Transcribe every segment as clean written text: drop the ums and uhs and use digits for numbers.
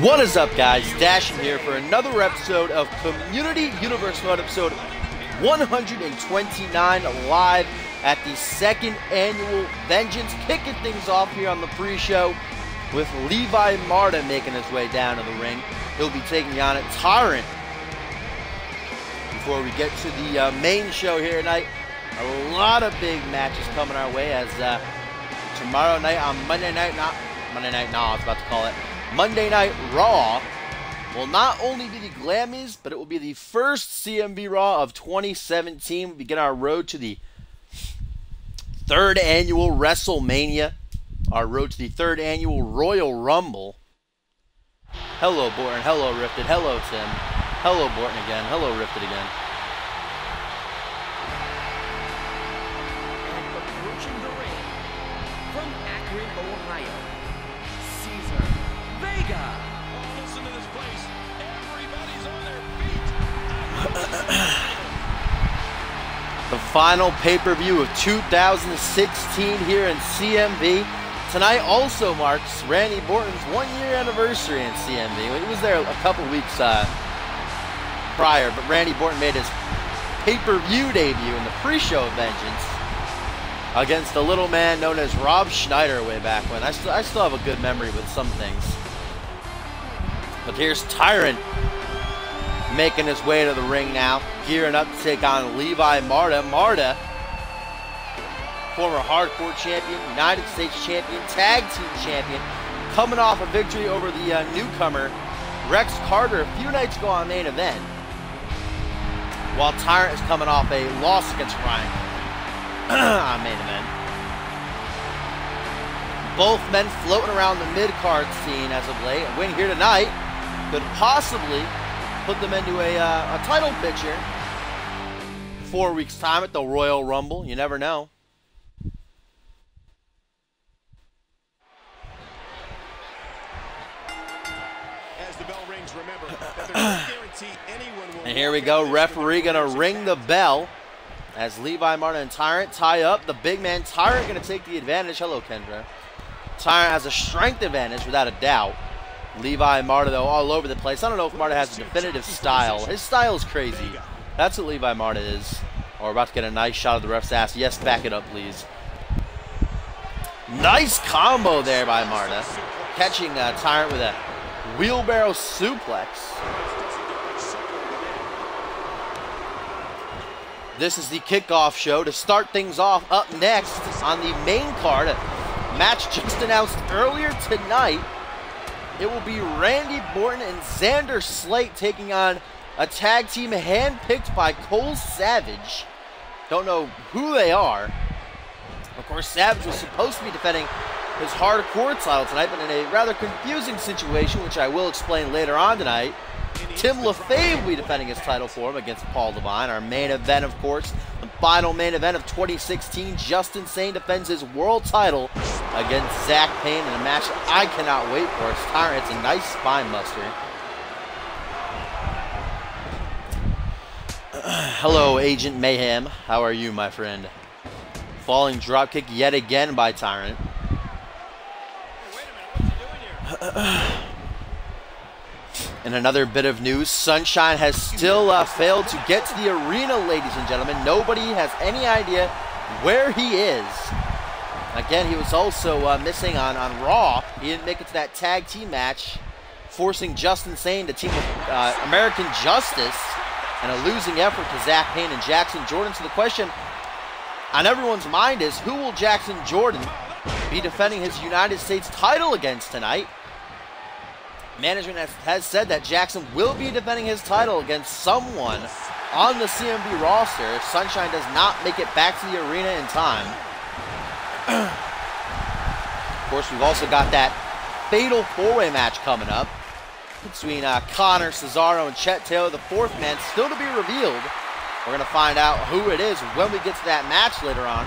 What is up, guys? Dashing here for another episode of Community Universe Mode, episode 129, live at the second annual Vengeance. Kicking things off here on the pre-show with Levi Marta making his way down to the ring. He'll be taking on a Tyrant. Before we get to the main show here tonight, a lot of big matches coming our way as tomorrow night on Monday Night Raw will not only be the Glammies, but it will be the first CMV Raw of 2017. We begin our road to the third annual WrestleMania, our road to the third annual Royal Rumble. Hello, Borton. Hello, Rifted. Hello, Tim. Hello, Borton again. Hello, Rifted again. Approaching the ring from Akron, Ohio, oh, listen to this place. Everybody's on their feet. The final pay-per-view of 2016 here in CMV. Tonight also marks Randy Borton's one-year anniversary in CMV. He was there a couple weeks prior, but Randy Borton made his pay-per-view debut in the pre-show of Vengeance against a little man known as Rob Schneider way back when. I still have a good memory with some things. But here's Tyrant making his way to the ring now, gearing up to take on Levi Marta. Marta, former Hardcore Champion, United States Champion, Tag Team Champion, coming off a victory over the newcomer Rex Carter a few nights ago on Main Event, while Tyrant is coming off a loss against Ryan on Main Event. Both men floating around the mid-card scene as of late. A win here tonight could possibly put them into a title picture 4 weeks' time at the Royal Rumble. You never know. As the bell rings, remember that there's no guarantee anyone will. And here we go. Referee gonna ring the bell as Levi Marta and Tyrant tie up. The big man Tyrant gonna take the advantage. Hello, Kendra. Tyrant has a strength advantage without a doubt. Levi Marta, though, all over the place. I don't know if Marta has a definitive style. His style is crazy. That's what Levi Marta is. Oh, we're about to get a nice shot of the ref's ass. Yes, back it up, please. Nice combo there by Marta. Catching Tyrant with a wheelbarrow suplex. This is the kickoff show to start things off. Up next on the main card, a match just announced earlier tonight. It will be Randy Borton and Xander Slate taking on a tag team handpicked by Cole Savage. Don't know who they are. Of course, Savage was supposed to be defending his hardcore title tonight, but in a rather confusing situation, which I will explain later on tonight. Tim LaFave will be defending his title for him against Paul Devine. Our main event, of course, the final main event of 2016. Justin Sane defends his world title against Zach Payne in a match that I cannot wait for. It's Tyrant. It's a nice spine buster. Hello, Agent Mayhem. How are you, my friend? Falling dropkick yet again by Tyrant. Wait a minute, what's he doing here? And another bit of news, Sunshine has still failed to get to the arena, ladies and gentlemen. Nobody has any idea where he is. Again, he was also missing on Raw. He didn't make it to that tag team match, forcing Justin Sane to team with American Justice, and a losing effort to Zach Payne and Jackson Jordan. So the question on everyone's mind is, who will Jackson Jordan be defending his United States title against tonight? Management has said that Jackson will be defending his title against someone on the CMV roster if Sunshine does not make it back to the arena in time. Of course, we've also got that fatal four-way match coming up between Connor, Cesaro, and Chet Taylor. The fourth man still to be revealed. We're going to find out who it is when we get to that match later on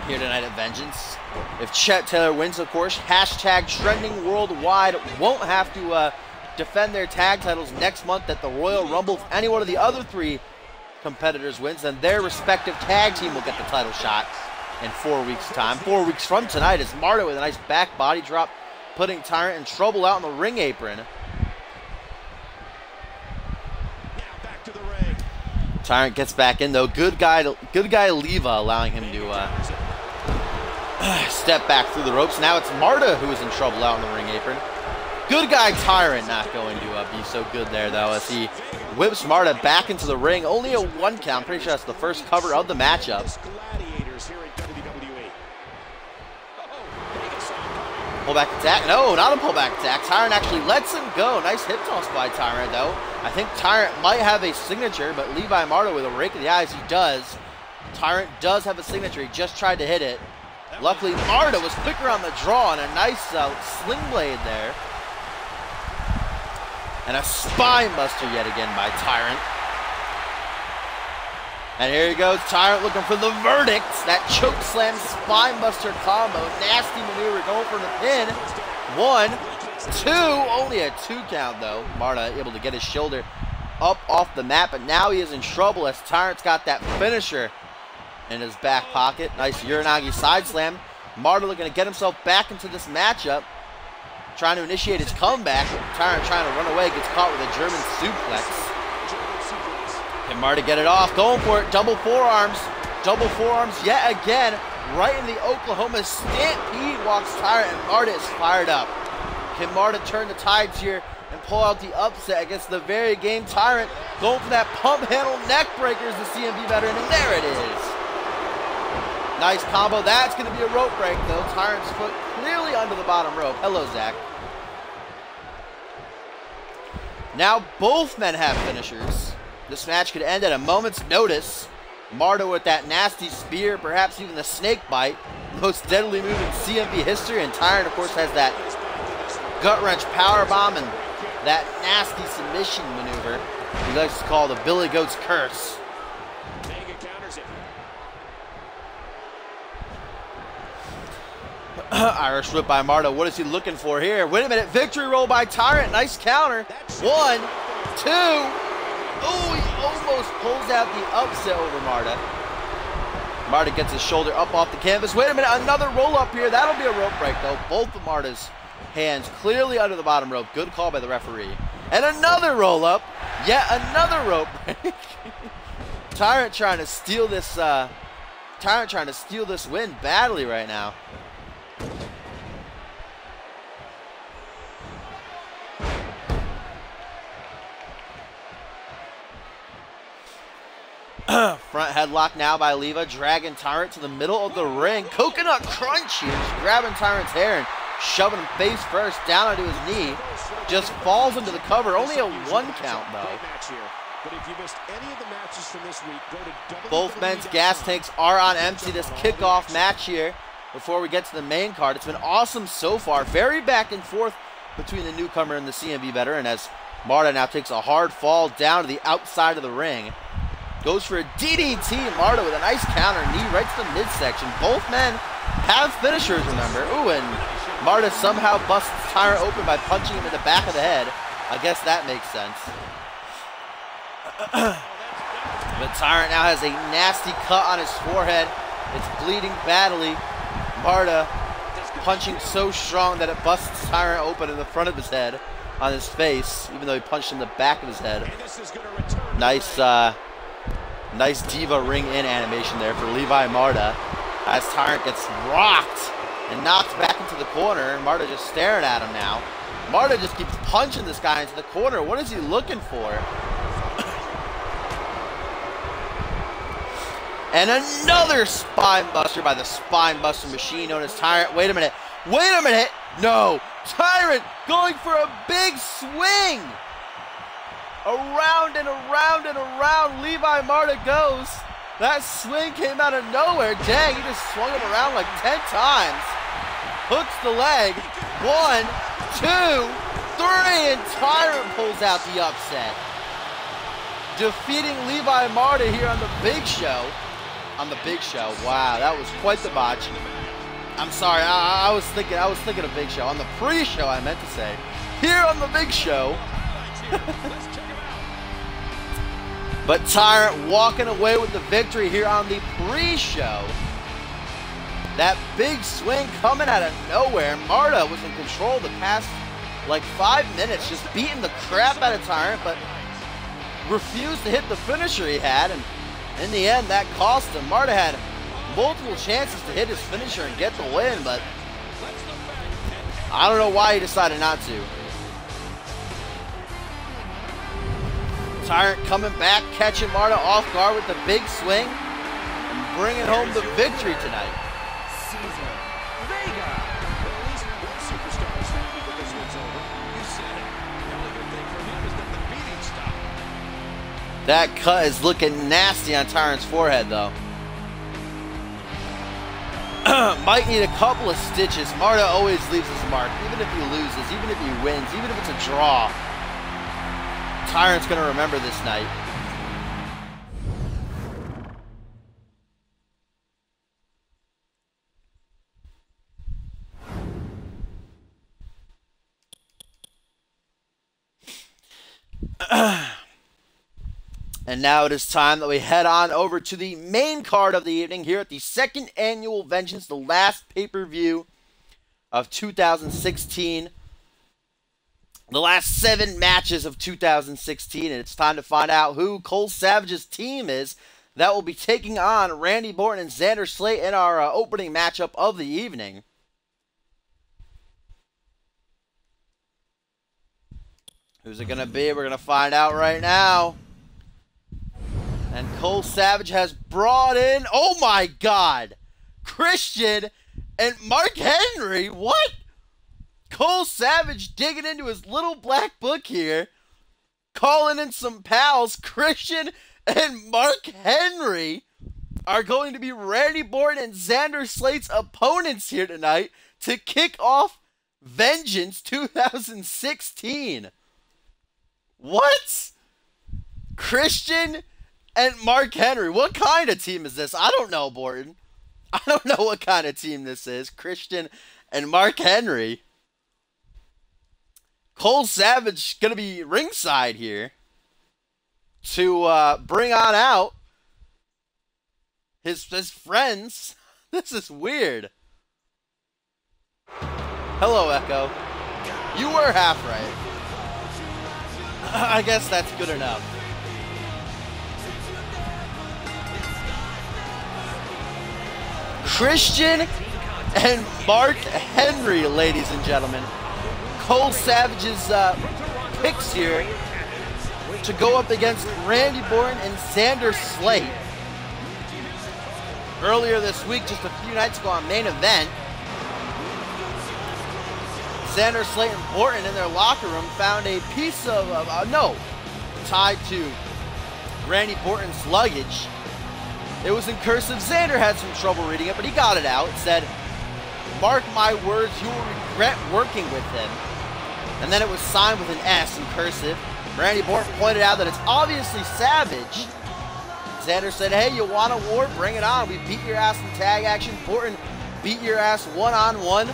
here tonight at Vengeance. If Chet Taylor wins, of course, hashtag trending worldwide won't have to defend their tag titles next month at the Royal Rumble. If any one of the other three competitors wins, then their respective tag team will get the title shot in 4 weeks' time. 4 weeks from tonight is Marta with a nice back body drop, putting Tyrant in trouble out in the ring apron. Tyrant gets back in though. Good guy Leva allowing him to step back through the ropes. Now it's Marta who is in trouble out in the ring apron. Good guy Tyrant not going to be so good there though, as he whips Marta back into the ring. Only a 1 count. Pretty sure that's the first cover of the matchup. Pullback attack? No, not a pullback attack. Tyrant actually lets him go. Nice hip toss by Tyrant though. I think Tyrant might have a signature, but Levi Marta with a rake of the eyes, he does. Tyrant does have a signature. He just tried to hit it. Luckily, Marta was quicker on the draw, and a nice sling blade there. And a spine buster yet again by Tyrant. And here he goes, Tyrant looking for the verdict. That choke slam spine buster combo. Nasty maneuver going for the pin. 1, 2, only a 2 count though. Marta able to get his shoulder up off the mat, but now he is in trouble as Tyrant's got that finisher in his back pocket. Nice Uranagi side slam. Marta looking to get himself back into this matchup, trying to initiate his comeback. Tyrant trying to run away, gets caught with a German suplex. Can Marta get it off? Going for it. Double forearms yet again. Right in the Oklahoma Stampede walks Tyrant, and Marta is fired up. Can Marta turn the tides here and pull out the upset against the very game Tyrant? Going for that pump handle neck breaker as the CMV veteran, and there it is. Nice combo. That's going to be a rope break, though. Tyrant's foot clearly under the bottom rope. Hello, Zach. Now both men have finishers. This match could end at a moment's notice. Marta with that nasty spear, perhaps even the snake bite. Most deadly move in CMV history. And Tyrant, of course, has that gut-wrench powerbomb and that nasty submission maneuver he likes to call the Billy Goat's Curse. Irish whip by Marta. What is he looking for here? Wait a minute. Victory roll by Tyrant. Nice counter. 1, 2. Oh, he almost pulls out the upset over Marta. Marta gets his shoulder up off the canvas. Wait a minute. Another roll up here. That'll be a rope break, though. Both of Marta's hands clearly under the bottom rope. Good call by the referee. And another roll up. Yet another rope break. Tyrant trying to steal this. Tyrant trying to steal this win badly right now. Front headlock now by Leva, dragging Tyrant to the middle of the ring. Coconut crunch here, just grabbing Tyrant's hair and shoving him face first down onto his knee. Just falls into the cover. Only a 1 count though. Both men's gas tanks are on empty this kickoff match here before we get to the main card. It's been awesome so far. Very back and forth between the newcomer and the CMV veteran as Marta now takes a hard fall down to the outside of the ring. Goes for a DDT. Marta with a nice counter knee right to the midsection. Both men have finishers, remember. Ooh, and Marta somehow busts Tyrant open by punching him in the back of the head. I guess that makes sense. But Tyrant now has a nasty cut on his forehead. It's bleeding badly. Marta punching so strong that it busts Tyrant open in the front of his head. on his face, even though he punched in the back of his head. And this is gonna return. Nice Diva ring in animation there for Levi Marta, as Tyrant gets rocked and knocked back into the corner. Marta just staring at him now. Marta just keeps punching this guy into the corner. What is he looking for? And another spine buster by the spine buster machine known as Tyrant. Wait a minute. Wait a minute. No. Tyrant going for a big swing. Around and around and around Levi Marta goes. That swing came out of nowhere. Dang, he just swung him around like 10 times. Hooks the leg. 1, 2, 3, and Tyrant pulls out the upset. Defeating Levi Marta here on the Big Show. On the Big Show. Wow, that was quite the botch. I'm sorry, I was thinking of Big Show. On the pre-show, I meant to say. Here on the Big Show. But Tyrant walking away with the victory here on the pre-show. That big swing coming out of nowhere. Marta was in control the past like 5 minutes, just beating the crap out of Tyrant, but refused to hit the finisher he had, and in the end that cost him. Marta had multiple chances to hit his finisher and get the win, but I don't know why he decided not to. Tyrant coming back, catching Marta off guard with the big swing, and bringing home the victory tonight. That cut is looking nasty on Tyrant's forehead, though. Might need a couple of stitches. Marta always leaves his mark, even if he loses, even if he wins, even if it's a draw. Tyrant's going to remember this night. And now it is time that we head on over to the main card of the evening here at the second annual Vengeance, the last pay-per-view of 2016. The last 7 matches of 2016, and it's time to find out who Cole Savage's team is that will be taking on Randy Orton and Xander Slate in our opening matchup of the evening. Who's it going to be? We're going to find out right now. And Cole Savage has brought in, oh my God, Christian and Mark Henry. What? Cole Savage digging into his little black book here, calling in some pals. Christian and Mark Henry are going to be Randy Orton and Xander Slate's opponents here tonight to kick off Vengeance 2016. What? Christian and Mark Henry. What kind of team is this? I don't know, Borton. I don't know what kind of team this is. Christian and Mark Henry. Cole Savage going to be ringside here to bring on out his friends. This is weird. Hello, Echo. You were half right. I guess that's good enough. Christian and Mark Henry, ladies and gentlemen. Cole Savage's picks here to go up against Randy Orton and Xander Slate. Earlier this week, just a few nights ago on Main Event, Xander Slate and Orton in their locker room found a piece of a note tied to Randy Orton's luggage. It was in cursive. Xander had some trouble reading it, but he got it out. It said, "Mark my words, you will regret working with him." And then it was signed with an S in cursive. Randy Orton pointed out that it's obviously Savage. Xander said, "Hey, you want a war? Bring it on. We beat your ass in tag action. Orton beat your ass one-on-one.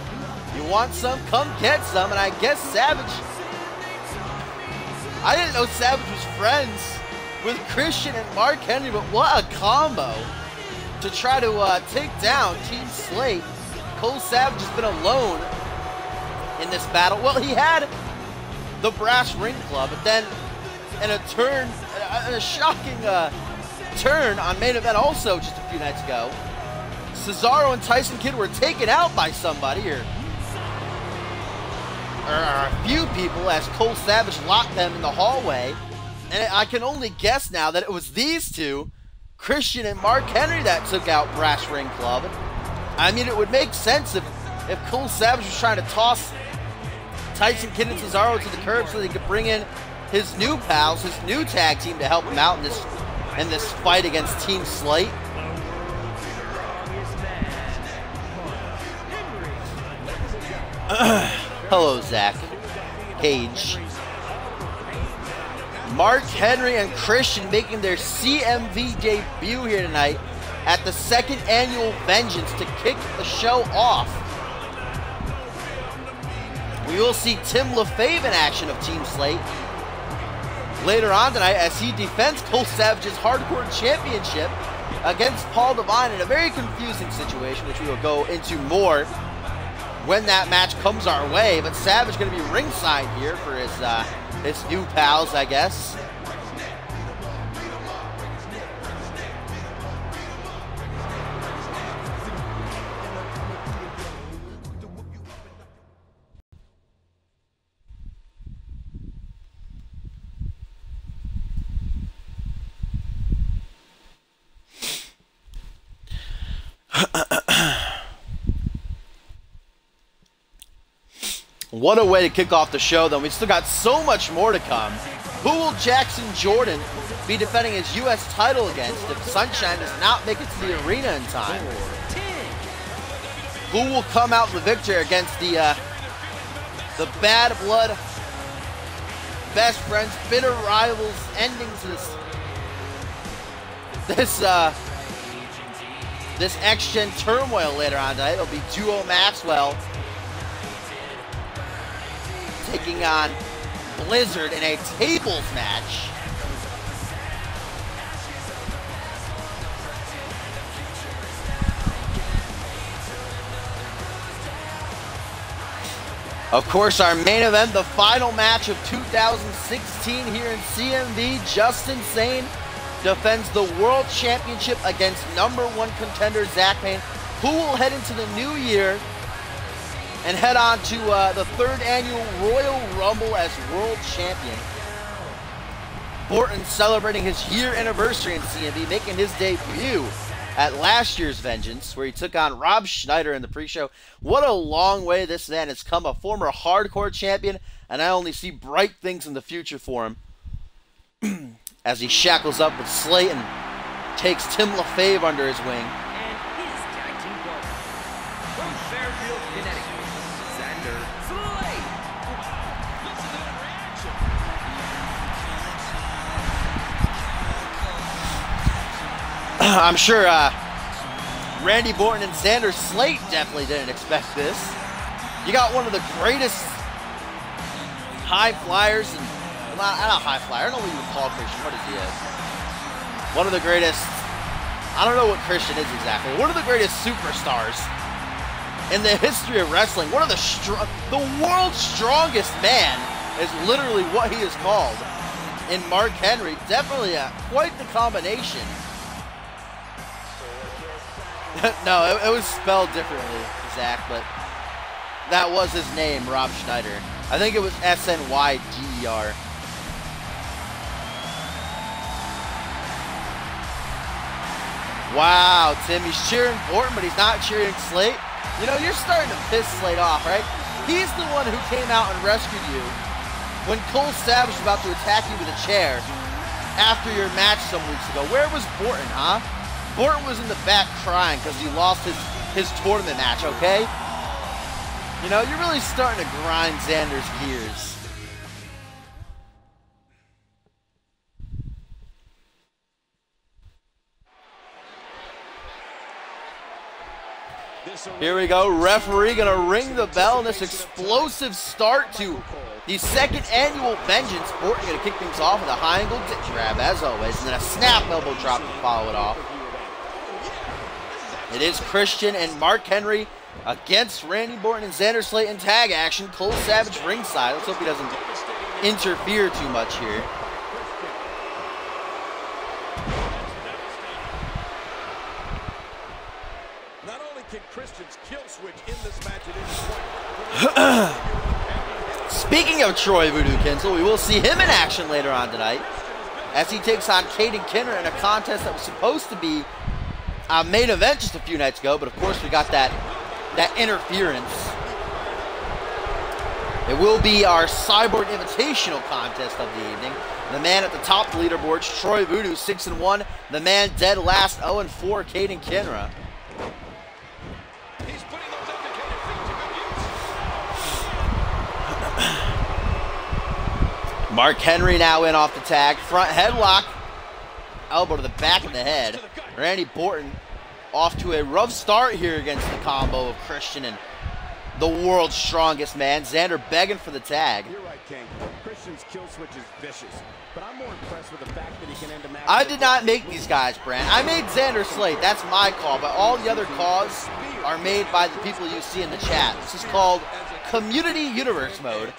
You want some? Come get some." And I guess Savage... I didn't know Savage was friends with Christian and Mark Henry, but what a combo to try to take down Team Slate. Cole Savage has been alone in this battle. Well, he had the Brass Ring Club. But then, in a turn, a shocking turn on main event also just a few nights ago, Cesaro and Tyson Kidd were taken out by somebody, or a few people, as Cole Savage locked them in the hallway. And I can only guess now that it was these two, Christian and Mark Henry, that took out Brass Ring Club. I mean, it would make sense if Cole Savage was trying to toss Tyson Kidd and Cesaro to the curb so they could bring in his new pals, his new tag team to help him out in this fight against Team Slate. Hello, Zach. Page. Mark Henry and Christian making their CMV debut here tonight at the second annual Vengeance to kick the show off. We will see Tim LaFave in action of Team Slate later on tonight as he defends Cole Savage's Hardcore Championship against Paul Devine in a very confusing situation, which we will go into more when that match comes our way. But Savage going to be ringside here for his new pals, I guess. What a way to kick off the show, though. We've still got so much more to come. Who will Jackson Jordan be defending his U.S. title against if Sunshine does not make it to the arena in time? Who will come out the victor against the Bad Blood best friends, bitter rivals, ending to this X-Gen turmoil later on tonight? It'll be Duo Maxwell taking on Blizzard in a tables match. Of course, our main event, the final match of 2016 here in CMV, Justin Sane defends the World Championship against #1 contender Zach Payne, who will head into the new year and head on to the 3rd annual Royal Rumble as World Champion. Borton celebrating his year anniversary in CMV, making his debut at last year's Vengeance, where he took on Rob Schneider in the pre-show. What a long way this man has come, a former hardcore champion, and I only see bright things in the future for him as he shackles up with Slate and takes Tim LaFave under his wing. And his tag team partner, from Fairfield, Connecticut, Xander Slate. Listen to that reaction. I'm sure Randy Borton and Xander Slate definitely didn't expect this. You got one of the greatest high flyers, and well, not high flyer, I don't know what you would call Christian. What is he? One of the greatest, I don't know what Christian is exactly. One of the greatest superstars in the history of wrestling. One of the world's strongest man is literally what he is called in Mark Henry. Definitely quite the combination. No, it was spelled differently, Zach, but that was his name, Rob Schneider. I think it was S-N-Y-D-E-R. Wow, Tim, he's cheering Borton, but he's not cheering Slate. You know, you're starting to piss Slate off, right? He's the one who came out and rescued you when Cole Savage was about to attack you with a chair after your match some weeks ago. Where was Borton, huh? Borton was in the back crying because he lost his tournament match, okay? You know, you're really starting to grind Xander's gears. Here we go, referee gonna ring the bell in this explosive start to the 2nd annual Vengeance. Borton gonna kick things off with a high angle dick grab as always, and then a snap elbow drop to follow it off. It is Christian and Mark Henry against Randy Borton and Xander Slate in tag action. Cole Savage ringside. Let's hope he doesn't interfere too much here. Not only can Christian's kill switch in this match at any point. Speaking of Troy Voodoo Kinsel, we will see him in action later on tonight as he takes on Caden Kinner in a contest that was supposed to be a main event just a few nights ago, but of course we got that interference. It will be our Cyborg Invitational contest of the evening. The man at the top of the leaderboards, Troy Voodoo, 6-1. The man dead last, 0-4, Caden Kinner. He's putting those indicated feet to good use. Mark Henry now in off the tag. Front headlock. Elbow to the back of the head. Randy Borton off to a rough start here against the combo of Christian and the world's strongest man. Xander begging for the tag. You're right, King. Christian's kill switch is vicious, but I'm more impressed with the fact that he can end a match. I did not make these guys, Brand. I made Xander Slate. That's my call, but all the other calls are made by the people you see in the chat. This is called Community Universe Mode,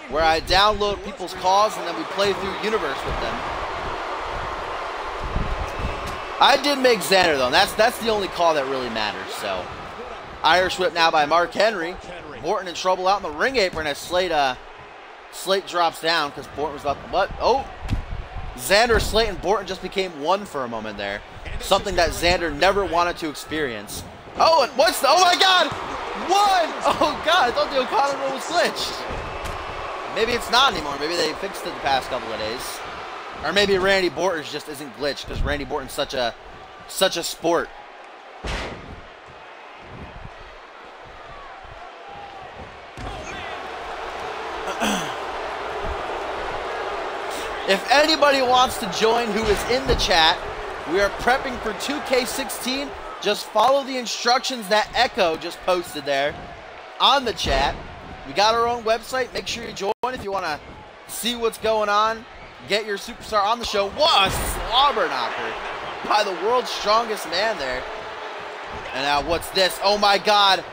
where I download people's calls and then we play through Universe with them. I did make Xander though, and that's the only call that really matters. So, Irish whip now by Mark Henry. Borton in trouble out in the ring apron as Slate drops down because Borton was about to, what? Oh, Xander, Slate, and Borton just became one for a moment there. Something that Xander never wanted to experience. Oh, and what's the, oh my God, one! Oh God, I thought the O'Connor rule was glitched. Maybe it's not anymore. Maybe they fixed it the past couple of days. Or maybe Randy Borton just isn't glitched because Randy Borton's such a sport. If anybody wants to join who is in the chat, we are prepping for 2K16. Just follow the instructions that Echo just posted there on the chat. We got our own website. Make sure you join if you want to see what's going on. Get your superstar on the show. What a slobber knocker by the world's strongest man there. And now what's this? Oh my God.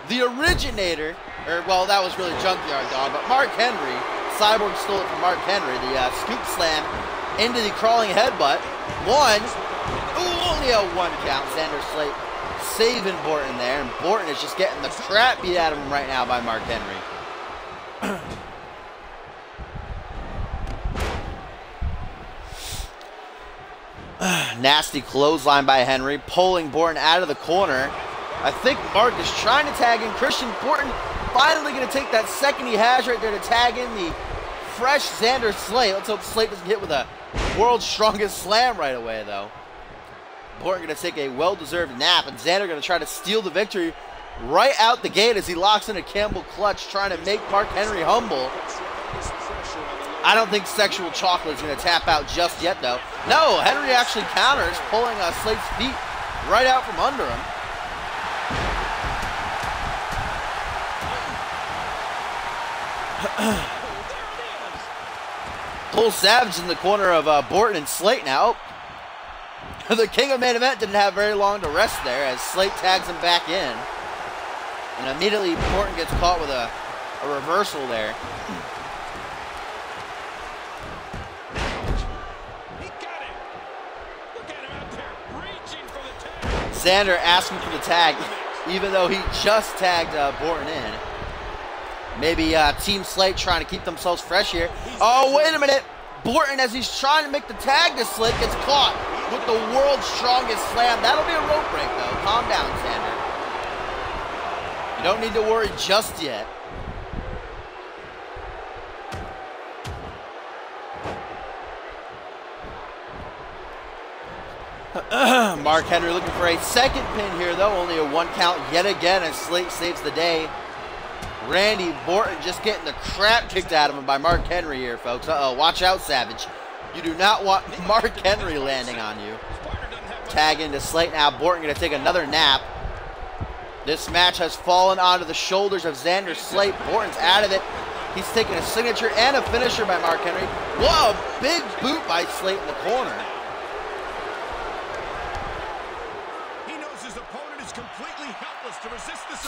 The originator, or well, that was really Junkyard Dog, but Mark Henry. Cyborg stole it from Mark Henry. The scoop slam into the crawling headbutt. One. Ooh, only a one count. Xander Slate saving Borton there. And Borton is just getting the crap beat out of him right now by Mark Henry. Nasty clothesline by Henry, pulling Borton out of the corner. I think Mark is trying to tag in Christian. Borton finally going to take that second he has right there to tag in the fresh Xander Slate. Let's hope Slate doesn't hit with a world's strongest slam right away, though. Borton going to take a well-deserved nap, and Xander going to try to steal the victory right out the gate as he locks in a Campbell clutch, trying to make Mark Henry humble. I don't think Sexual Chocolate is going to tap out just yet, though. No, Henry actually counters, pulling Slate's feet right out from under him. Bull Savage in the corner of Borton and Slate now. The King of Main Event didn't have very long to rest there as Slate tags him back in. And immediately Borton gets caught with a reversal there. Xander asking for the tag, even though he just tagged Borton in. Maybe Team Slate trying to keep themselves fresh here. Oh, wait a minute. Borton, as he's trying to make the tag to Slate, gets caught with the world's strongest slam. That'll be a rope break, though. Calm down, Xander. You don't need to worry just yet. Mark Henry looking for a second pin here, though. Only a one count yet again as Slate saves the day. Randy Borton just getting the crap kicked out of him by Mark Henry here, folks. Uh-oh, watch out, Savage. You do not want Mark Henry landing on you. Tag into Slate now. Borton going to take another nap. This match has fallen onto the shoulders of Xander Slate. Borton's out of it. He's taking a signature and a finisher by Mark Henry. Whoa, big boot by Slate in the corner.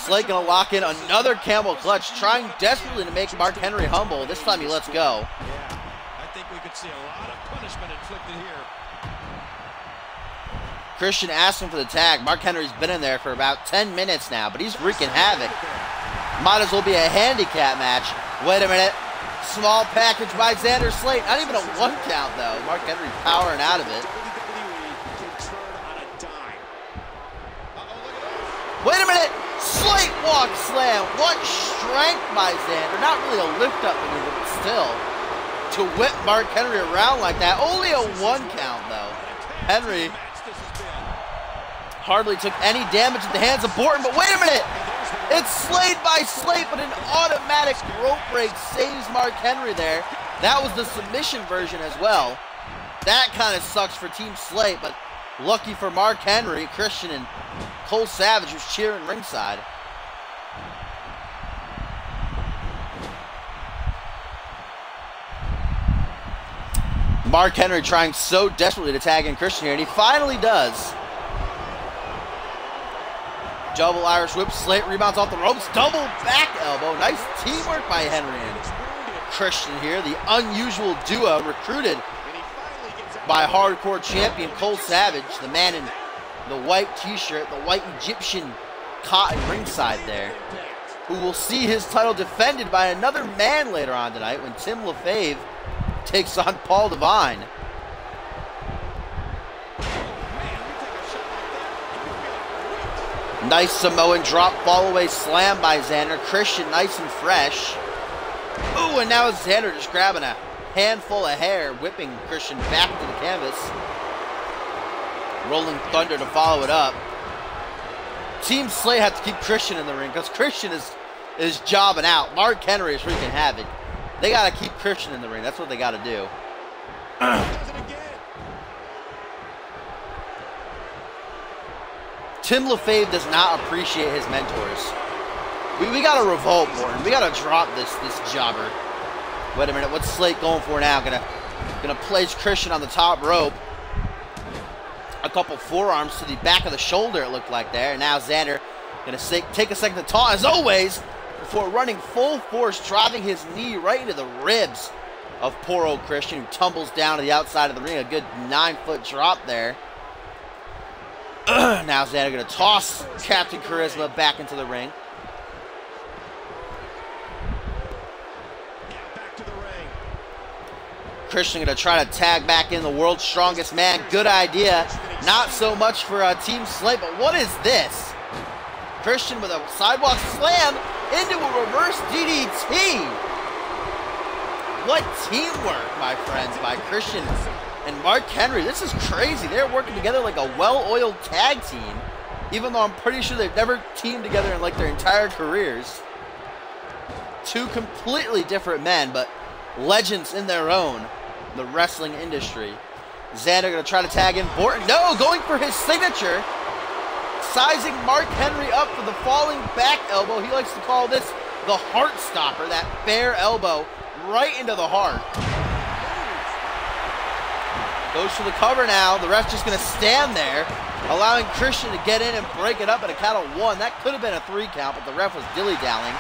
Slate gonna lock in another camel clutch, trying desperately to make Mark Henry humble. This time he lets go. Yeah, I think we could see a lot of punishment inflicted here. Christian asking for the tag. Mark Henry's been in there for about 10 minutes now, but he's wreaking havoc. Might as well be a handicap match. Wait a minute. Small package by Xander Slate. Not even a 1 count, though. Mark Henry powering out of it. Wait a minute. Slate walk slam. What strength by Xander. Not really a lift up maneuver, but still. To whip Mark Henry around like that. Only a 1 count, though. Henry hardly took any damage at the hands of Borton, but wait a minute! It's Slate by Slate, but an automatic rope break saves Mark Henry there. That was the submission version as well. That kind of sucks for Team Slate, but lucky for Mark Henry, Christian and Cole Savage was cheering ringside. Mark Henry trying so desperately to tag in Christian here, and he finally does. Double Irish whip, Slate rebounds off the ropes, double back elbow. Nice teamwork by Henry and Christian here. The unusual duo recruited by hardcore champion Cole Savage, the man in the white t-shirt, the white Egyptian cotton ringside there, who will see his title defended by another man later on tonight when Tim LaFave takes on Paul Devine. Nice Samoan drop, fall away slam by Xander. Christian nice and fresh. Ooh, and now Xander just grabbing a handful of hair, whipping Christian back to the canvas. Rolling Thunder to follow it up. Team Slate have to keep Christian in the ring because Christian is jobbing out. Mark Henry is wreaking havoc. They got to keep Christian in the ring. That's what they got to do. Tim LaFave does not appreciate his mentors. We got to revolt, Morton. We got to drop this jobber. Wait a minute. What's Slate going for now? Gonna place Christian on the top rope. A couple forearms to the back of the shoulder, it looked like there. And now Xander gonna take a second to taunt, as always, before running full force, driving his knee right into the ribs of poor old Christian, who tumbles down to the outside of the ring. A good 9-foot drop there. Now Xander gonna toss Captain Charisma back into the ring. Christian gonna try to tag back in the world's strongest man. Good idea. Not so much for Team Slate, but what is this? Christian with a sidewalk slam into a reverse DDT. What teamwork, my friends, by Christian and Mark Henry. This is crazy. They're working together like a well-oiled tag team, even though I'm pretty sure they've never teamed together in like their entire careers. Two completely different men, but legends in their own, the wrestling industry. Xander gonna try to tag in Borton. No, going for his signature. Sizing Mark Henry up for the falling back elbow. He likes to call this the heart stopper, that bare elbow right into the heart. Goes for the cover now. The ref's just gonna stand there, allowing Christian to get in and break it up at a count of 1. That could have been a 3 count, but the ref was dilly-dallying.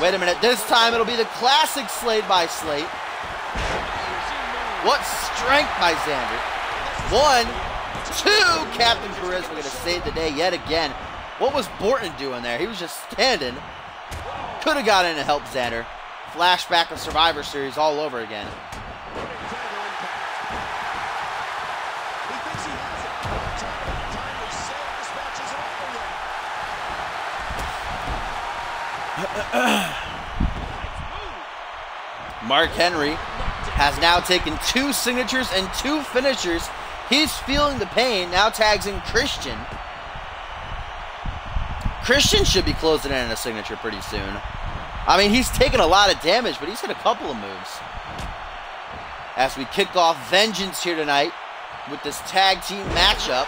Wait a minute, this time it'll be the classic Slate by Slate. What strength by Xander. 1, 2, Captain Charisma gonna save the day yet again. What was Borton doing there? He was just standing. Could have got in to help Xander. Flashback of Survivor Series all over again. Mark Henry has now taken 2 signatures and 2 finishers. He's feeling the pain. Now tags in Christian. Christian should be closing in a signature pretty soon. I mean, he's taken a lot of damage, but he's hit a couple of moves. As we kick off Vengeance here tonight with this tag team matchup.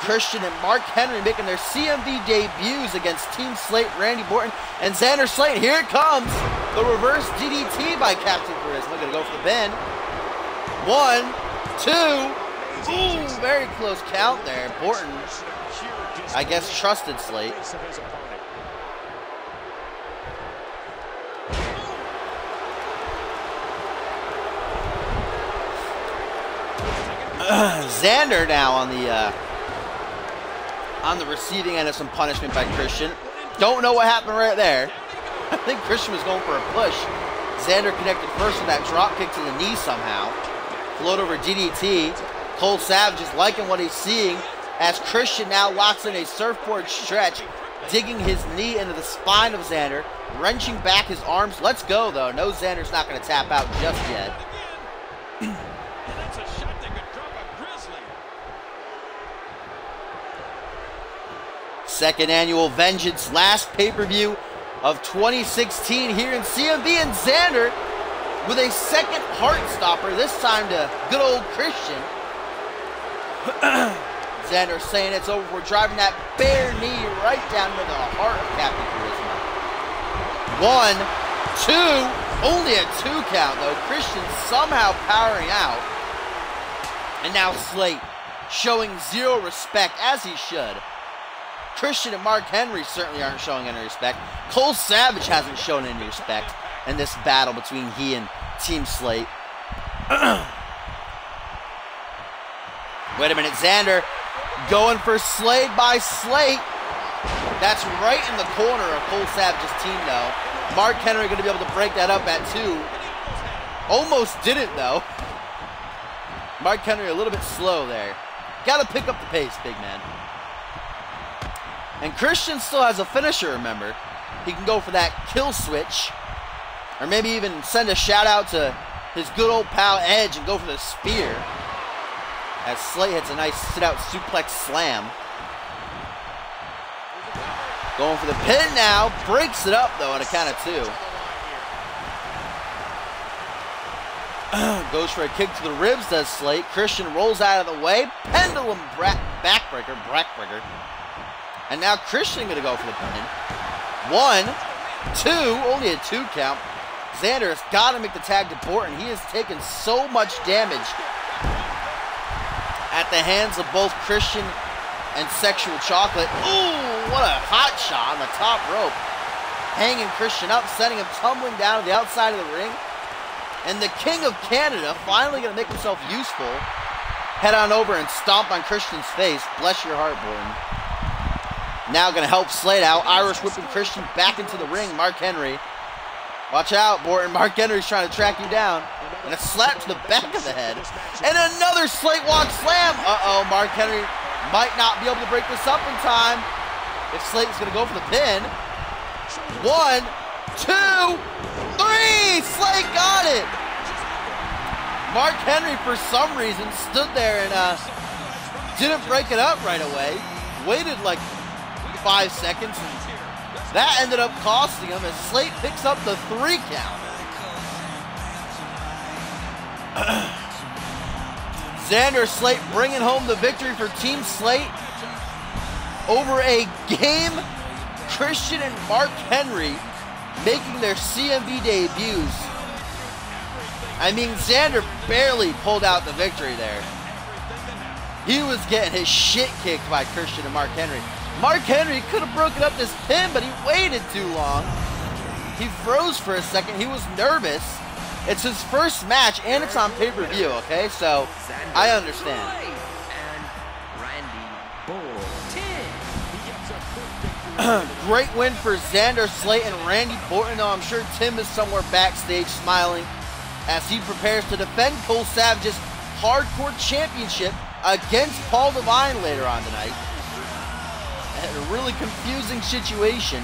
Christian and Mark Henry making their CMV debuts against Team Slate, Randy Borton, and Xander Slate. Here it comes. The reverse DDT by Captain Charisma. Gonna go for the pin. 1, 2. Ooh, very close count there. Borton, I guess, trusted Slate. Xander now on the receiving end of some punishment by Christian. Don't know what happened right there. I think Christian was going for a push. Xander connected first with that drop kick to the knee somehow. Float over DDT. Cole Savage is liking what he's seeing as Christian now locks in a surfboard stretch, digging his knee into the spine of Xander, wrenching back his arms. Let's go, though. No, Xander's not going to tap out just yet. And that's a shot that could drop a grizzly. Second annual Vengeance, last pay-per-view of 2016 here in CMV, and Xander with a second heart stopper, this time to good old Christian. Xander saying it's over. We're driving that bare knee right down to the heart of Captain Charisma. 1, 2, only a 2 count though. Christian somehow powering out. And now Slate showing zero respect, as he should. Christian and Mark Henry certainly aren't showing any respect. Cole Savage hasn't shown any respect in this battle between he and Team Slate. Wait a minute, Xander going for Slade by Slate. That's right in the corner of Cole Savage's team, though. Mark Henry going to be able to break that up at 2. Almost didn't, though. Mark Henry a little bit slow there. Got to pick up the pace, big man. And Christian still has a finisher, remember. He can go for that kill switch. Or maybe even send a shout out to his good old pal Edge and go for the spear. As Slate hits a nice sit-out suplex slam. Going for the pin now. Breaks it up, though, on a count of 2. Goes for a kick to the ribs, does Slate. Christian rolls out of the way. Pendulum backbreaker. And now Christian going to go for the pin. 1, 2, only a 2 count. Xander has got to make the tag to Borton. He has taken so much damage at the hands of both Christian and Sexual Chocolate. Ooh, what a hot shot on the top rope. Hanging Christian up, sending him tumbling down to the outside of the ring. And the King of Canada finally going to make himself useful. Head on over and stomp on Christian's face. Bless your heart, Borton. Now going to help Slade out. Irish whipping Christian back into the ring. Mark Henry. Watch out, Borton. Mark Henry's trying to track you down. And a slap to the back of the head. And another Slate Walk Slam. Uh-oh, Mark Henry might not be able to break this up in time. If Slate's going to go for the pin. 1, 2, 3. Slate got it. Mark Henry, for some reason, stood there and didn't break it up right away. Waited like 5 seconds. And that ended up costing him as Slate picks up the 3 count. Xander Slate bringing home the victory for Team Slate over a game. Christian and Mark Henry making their CMV debuts. I mean, Xander barely pulled out the victory there. He was getting his shit kicked by Christian and Mark Henry. Mark Henry could have broken up this pin, but he waited too long. He froze for a second. He was nervous. It's his first match, and it's on pay-per-view, okay? So, I understand. Great win for Xander Slate and Randy Borton, though I'm sure Tim is somewhere backstage smiling as he prepares to defend Cole Savage's Hardcore Championship against Paul Devine later on tonight. A really confusing situation,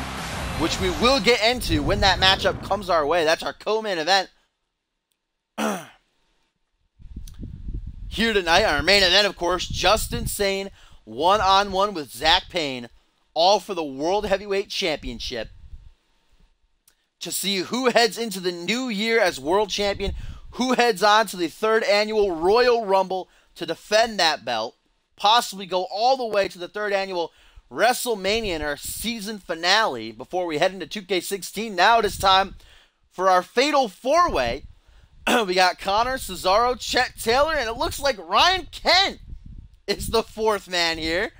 which we will get into when that matchup comes our way. That's our co-main event. Here tonight, our main event, of course, Justin Sane one-on-one with Zach Payne, all for the World Heavyweight Championship. To see who heads into the new year as world champion, who heads on to the 3rd annual Royal Rumble to defend that belt, possibly go all the way to the 3rd annual WrestleMania in our season finale before we head into 2K16. Now it is time for our Fatal 4-Way. We got Connor, Cesaro, Chet Taylor, and it looks like Ryan Kent is the 4th man here.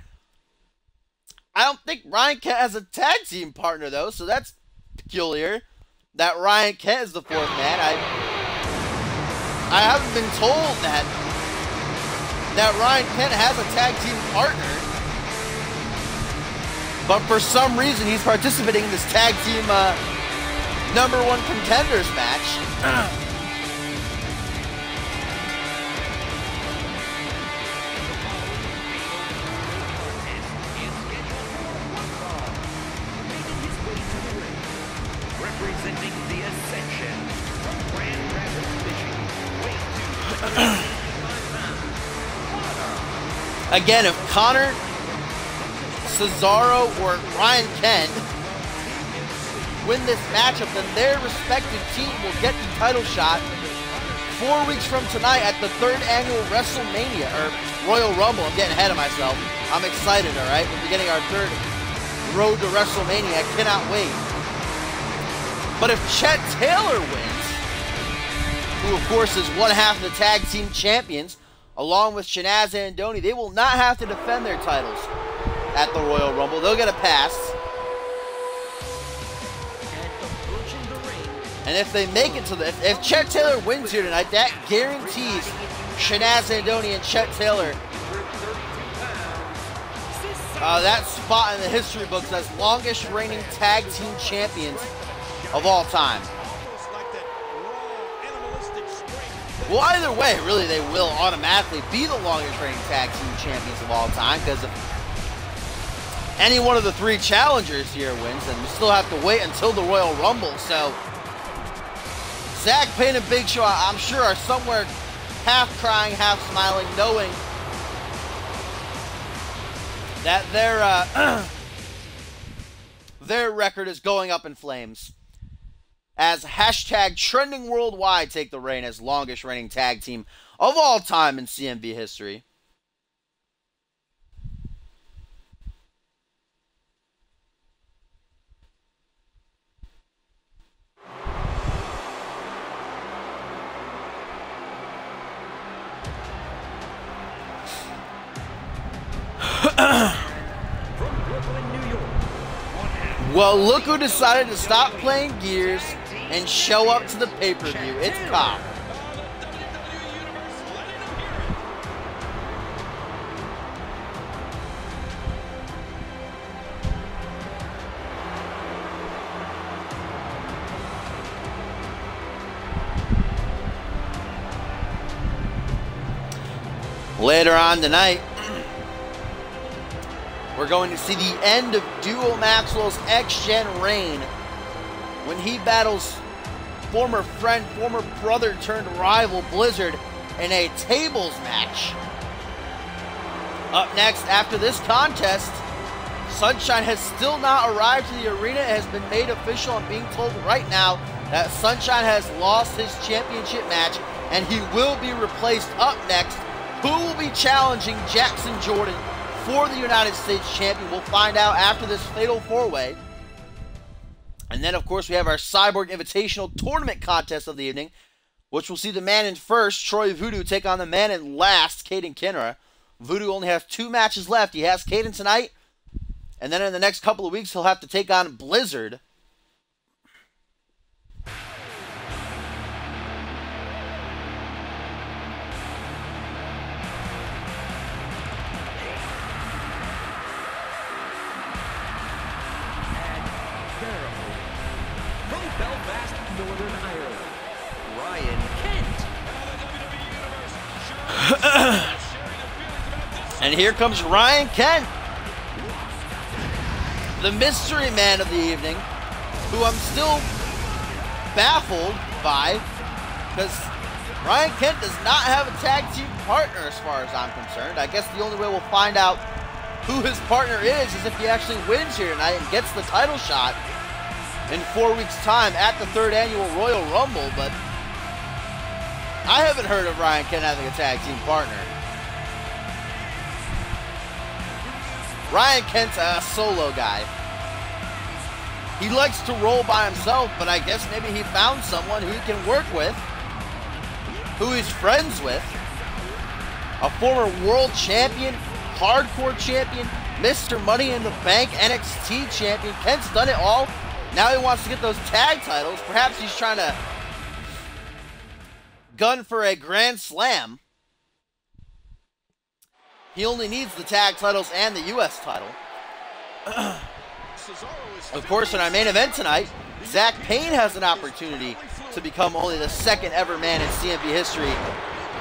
I don't think Ryan Kent has a tag team partner, though, so that's peculiar that Ryan Kent is the 4th man. I haven't been told that that Ryan Kent has a tag team partner, but for some reason he's participating in this tag team #1 contenders match. Representing the Ascension from Grand Rapids, Michigan, weight 275 pounds. Again, if Connor, Cesaro, or Ryan Kent win this matchup, then their respective team will get the title shot 4 weeks from tonight at the 3rd annual WrestleMania, or Royal Rumble. I'm getting ahead of myself. I'm excited, all right? We're beginning our 3rd road to WrestleMania. I cannot wait. But if Chet Taylor wins, who of course is one half of the tag team champions, along with Shanaz and Andoni, they will not have to defend their titles at the Royal Rumble. They'll get a pass. And if they make it to the... If Chet Taylor wins here tonight, that guarantees Shanaz Andoni and Chet Taylor that spot in the history books as longest reigning tag team champions of all time. Well, either way, really, they will automatically be the longest reigning tag team champions of all time, because if any one of the 3 challengers here wins, then we still have to wait until the Royal Rumble. So Zach Payne and Big Show, I'm sure, are somewhere half crying, half smiling, knowing that their record is going up in flames, as hashtag trending worldwide take the reign as longest reigning tag team of all time in CMV history. From Brooklyn, New York. Well, look who decided to stop playing Gears and show up to the pay-per-view. It's Cobb. Later on tonight, we're going to see the end of Duo Maxwell's X-Gen reign when he battles former friend, former brother turned rival Blizzard in a tables match. Up next, after this contest, Sunshine has still not arrived to the arena. It has been made official. I'm being told right now that Sunshine has lost his championship match and he will be replaced. Up next, who will be challenging Jackson Jordan for the United States champion? We'll find out after this fatal 4-way. And then, of course, we have our Cyborg Invitational Tournament contest of the evening, which will see the man in first, Troy Voodoo, take on the man in last, Caden Kinnear. Voodoo only has 2 matches left. He has Caden tonight, and then in the next couple of weeks, he'll have to take on Blizzard. Belfast, Northern Ireland. Ryan Kent. And here comes Ryan Kent, the mystery man of the evening, who I'm still baffled by, because Ryan Kent does not have a tag team partner as far as I'm concerned. I guess the only way we'll find out who his partner is if he actually wins here tonight and gets the title shot in 4 weeks' time at the 3rd annual Royal Rumble, but I haven't heard of Ryan Kent having a tag team partner. Ryan Kent's a solo guy. He likes to roll by himself, but I guess maybe he found someone who he can work with, who he's friends with. A former world champion, hardcore champion, Mr. Money in the Bank, NXT champion. Kent's done it all. Now he wants to get those tag titles. Perhaps he's trying to gun for a Grand Slam. He only needs the tag titles and the U.S. title. Of course, in our main event tonight, Zach Payne has an opportunity to become only the second ever man in CMV history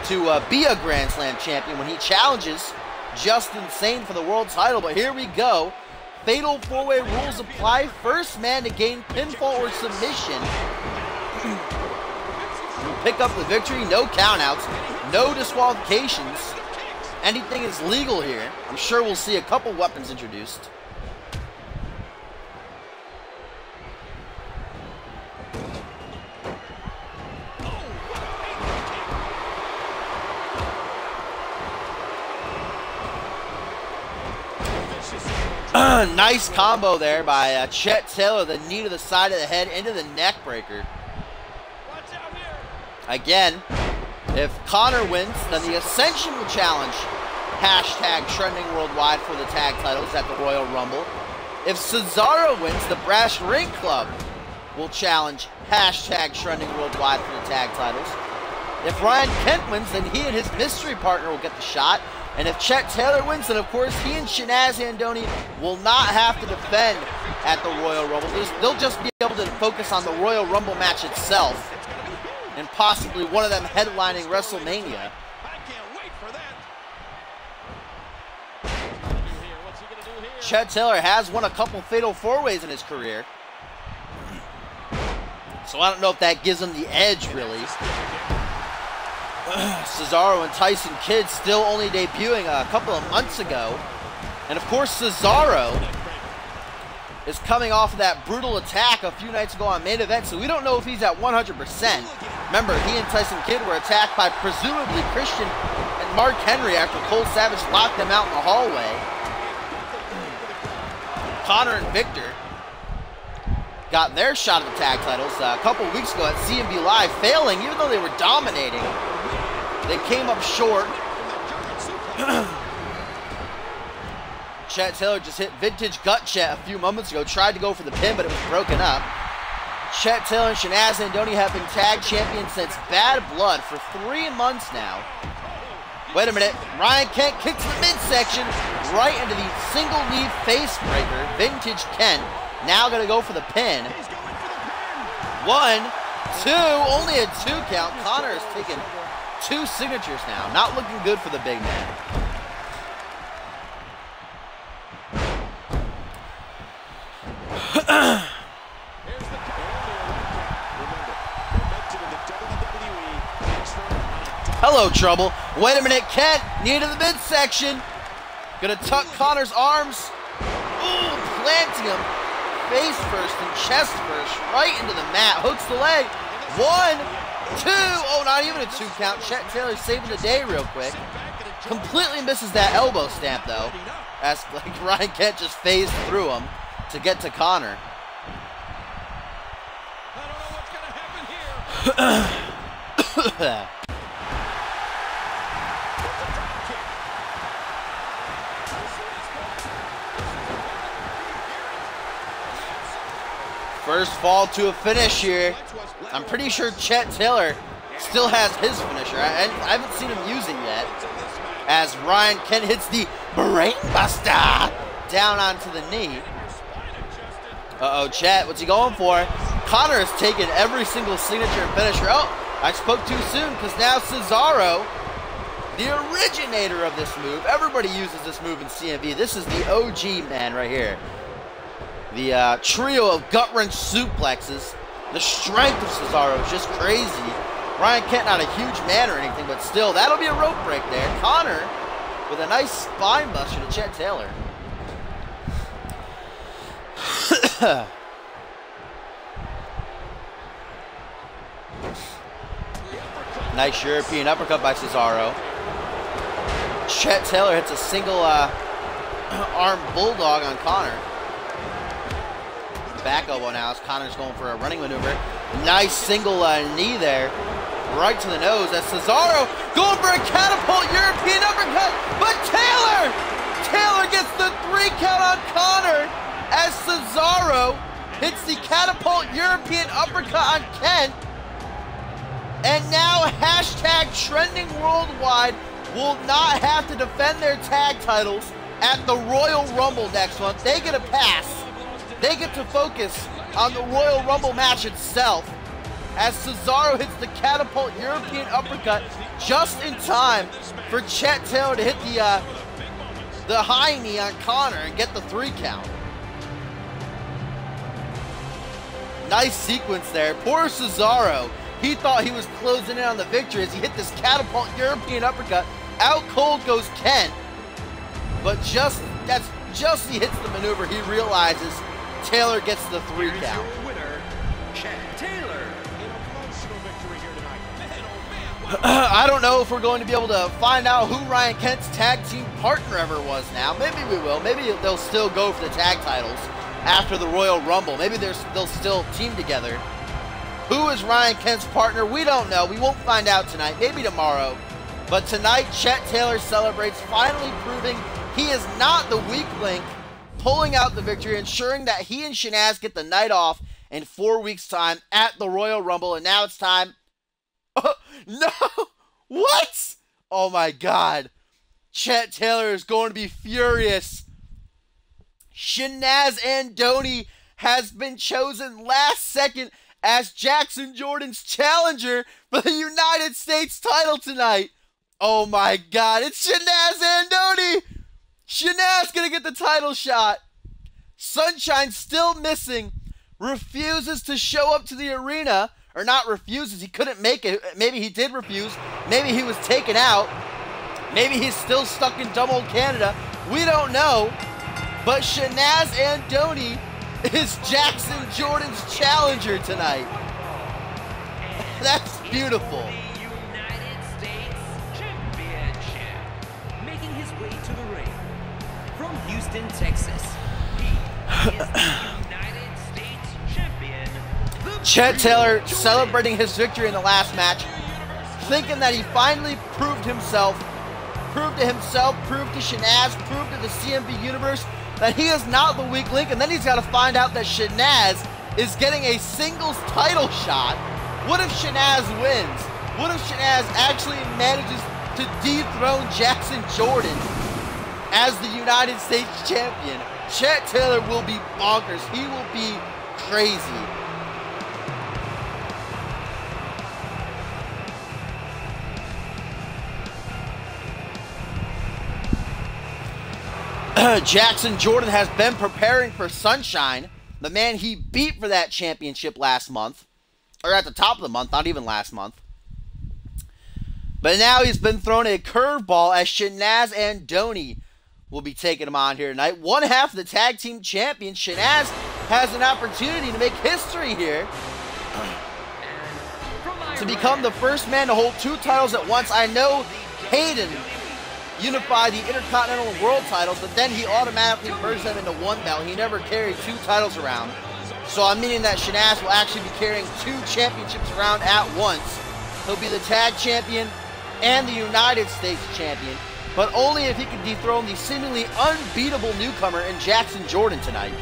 to be a Grand Slam champion when he challenges Justin Sane for the world title. But here we go. Fatal 4-way rules apply. First man to gain pinfall or submission will pick up the victory. No countouts, no disqualifications. Anything is legal here. I'm sure we'll see a couple weapons introduced. Nice combo there by Chet Taylor. The knee to the side of the head into the neck breaker. Again, if Connor wins, then the Ascension will challenge hashtag trending worldwide for the tag titles at the Royal Rumble. If Cesaro wins, the Brass Ring Club will challenge hashtag trending worldwide for the tag titles. If Ryan Kent wins, then he and his mystery partner will get the shot. And if Chet Taylor wins, then of course he and Shanaz Andoni will not have to defend at the Royal Rumble. They'll just be able to focus on the Royal Rumble match itself and possibly one of them headlining WrestleMania. I can't wait for that. Chet Taylor has won a couple fatal 4-ways in his career, so I don't know if that gives him the edge, really. Cesaro and Tyson Kidd still only debuting a couple of months ago. And of course Cesaro is coming off of that brutal attack a few nights ago on main event, so we don't know if he's at 100%. Remember, he and Tyson Kidd were attacked by presumably Christian and Mark Henry after Cole Savage locked them out in the hallway. Connor and Victor got their shot at the tag titles a couple weeks ago at CMV Live, failing even though they were dominating. They came up short. Chet Taylor just hit Vintage Gut Chet a few moments ago, tried to go for the pin, but it was broken up. Chet Taylor and Shanaz Andoni have been tag champions since Bad Blood for 3 months now. Wait a minute, Ryan Kent kicks the midsection right into the single knee face breaker. Vintage Kent now gonna go for the pin. 1, 2, only a 2 count. Connor has taken 2 signatures now. Not looking good for the big man. Hello, Trouble. Wait a minute, Kent, knee to the midsection. Gonna tuck Connor's arms. Ooh, planting him face first and chest first, right into the mat. Hooks the leg. 1, 2. Oh, not even a 2 count. Chet Taylor saving the day real quick. Completely misses that elbow stamp, though. As like Ryan Kent just phased through him to get to Connor. I don't know what's going to happen here. First fall to a finish here. I'm pretty sure Chet Taylor still has his finisher. I haven't seen him use it yet. As Ryan Kent hits the Brainbuster down onto the knee. Uh-oh, Chet, what's he going for? Connor has taken every single signature and finisher. Oh, I spoke too soon because now Cesaro, the originator of this move. Everybody uses this move in CMV. This is the OG man right here. The trio of gut-wrench suplexes. The strength of Cesaro is just crazy. Ryan Kent not a huge man or anything, but still, that'll be a rope break there. Connor with a nice spine buster to Chet Taylor. Nice European uppercut by Cesaro. Chet Taylor hits a single arm bulldog on Connor. Back elbow now as Connor's going for a running maneuver. Nice single knee there, right to the nose as Cesaro going for a catapult European uppercut, but Taylor gets the 3 count on Connor as Cesaro hits the catapult European uppercut on Kent. And now hashtag trending worldwide will not have to defend their tag titles at the Royal Rumble next month. They get a pass. They get to focus on the Royal Rumble match itself, as Cesaro hits the catapult European uppercut just in time for Chet Taylor to hit the high knee on Connor and get the 3 count. Nice sequence there. Poor Cesaro. He thought he was closing in on the victory as he hit this catapult European uppercut. Out cold goes Kent. But that's just he hits the maneuver, he realizes Taylor gets the 3 count. Winner, Chet Taylor. I don't know if we're going to be able to find out who Ryan Kent's tag team partner ever was now. Maybe we will. Maybe they'll still go for the tag titles after the Royal Rumble. Maybe they'll still team together. Who is Ryan Kent's partner? We don't know. We won't find out tonight. Maybe tomorrow. But tonight, Chet Taylor celebrates, finally proving he is not the weak link, pulling out the victory, ensuring that he and Shanaz get the night off in 4 weeks' time at the Royal Rumble. And now it's time. Oh, no! What? Oh my God. Chet Taylor is going to be furious. Shanaz Andoni has been chosen last second as Jackson Jordan's challenger for the United States title tonight. Oh my God, it's Shanaz Andoni! Shanaz gonna get the title shot. Sunshine still missing, refuses to show up to the arena, or not refuses, he couldn't make it. Maybe he did refuse, maybe he was taken out, maybe he's still stuck in dumb old Canada, we don't know. But Shanaz Andoni is Jackson Jordan's challenger tonight. That's beautiful. United States Championship. Making his way to the ring from Houston, Texas. He is the United States champion. Chet Taylor celebrating his victory in the last match, thinking that he finally proved to himself, proved to Shanaz, proved to the CMV universe that he is not the weak link, and then he's got to find out that Shanaz is getting a singles title shot. What if Shanaz wins? What if Shanaz actually manages to dethrone Jackson Jordan as the United States champion? Chet Taylor will be bonkers. He will be crazy. Jackson Jordan has been preparing for Sunshine, the man he beat for that championship last month, or at the top of the month, not even last month. But now he's been thrown a curveball as Shanaz Andoni will be taking him on here tonight. One half of the tag team champion, Shanaz, has an opportunity to make history here, to become the first man to hold 2 titles at once. I know Hayden unified the Intercontinental and World titles, but then he automatically merged them into one belt. He never carried 2 titles around. So I'm meaning that Shanaz will actually be carrying 2 championships around at once. He'll be the tag champion and the United States champion, but only if he can dethrone the seemingly unbeatable newcomer in Jackson Jordan tonight.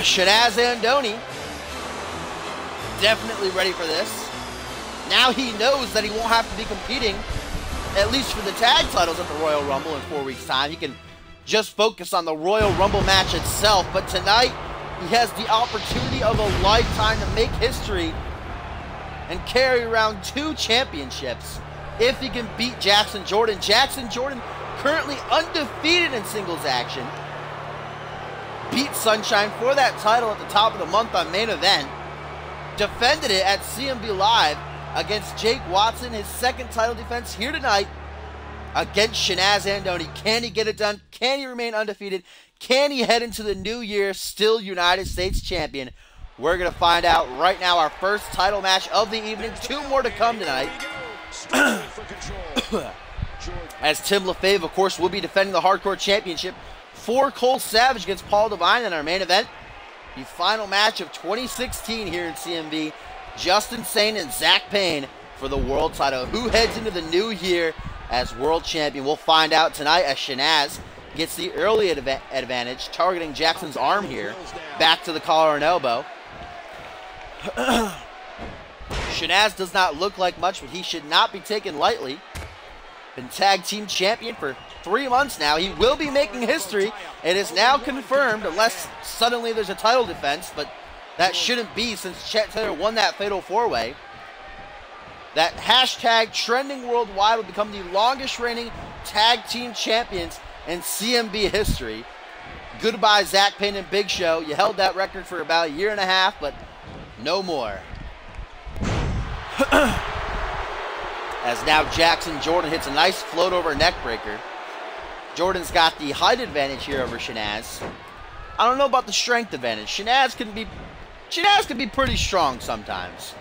Shanaz Andoni, definitely ready for this. Now he knows that he won't have to be competing, at least for the tag titles at the Royal Rumble in 4 weeks' time. He can just focus on the Royal Rumble match itself. But tonight, he has the opportunity of a lifetime to make history and carry around 2 championships if he can beat Jackson Jordan. Jackson Jordan currently undefeated in singles action. Beat Sunshine for that title at the top of the month on Main Event. Defended it at CMV Live against Jake Watson, his 2nd title defense here tonight against Shanaz Andoni. Can he get it done? Can he remain undefeated? Can he head into the new year still United States champion? We're going to find out right now. Our first title match of the evening. 2 more to come tonight. As Tim LaFave, of course, will be defending the Hardcore Championship for Cole Savage against Paul Devine in our main event. The final match of 2016 here in CMV. Justin Sane and Zach Payne for the world title. Who heads into the new year as world champion? We'll find out tonight as Shanaz gets the early advantage, targeting Jackson's arm here. Back to the collar and elbow. Shanaz does not look like much, but he should not be taken lightly. Been tag team champion for 3 months now. He will be making history. It is now confirmed, unless suddenly there's a title defense, but that shouldn't be since Chet Taylor won that fatal 4-way. That hashtag trending worldwide will become the longest reigning tag team champions in CMV history. Goodbye, Zach Payne and Big Show. You held that record for about a year and a half, but no more. As now Jackson Jordan hits a nice float over neck breaker. Jordan's got the height advantage here over Shanaz. I don't know about the strength advantage. Shanaz can be pretty strong sometimes.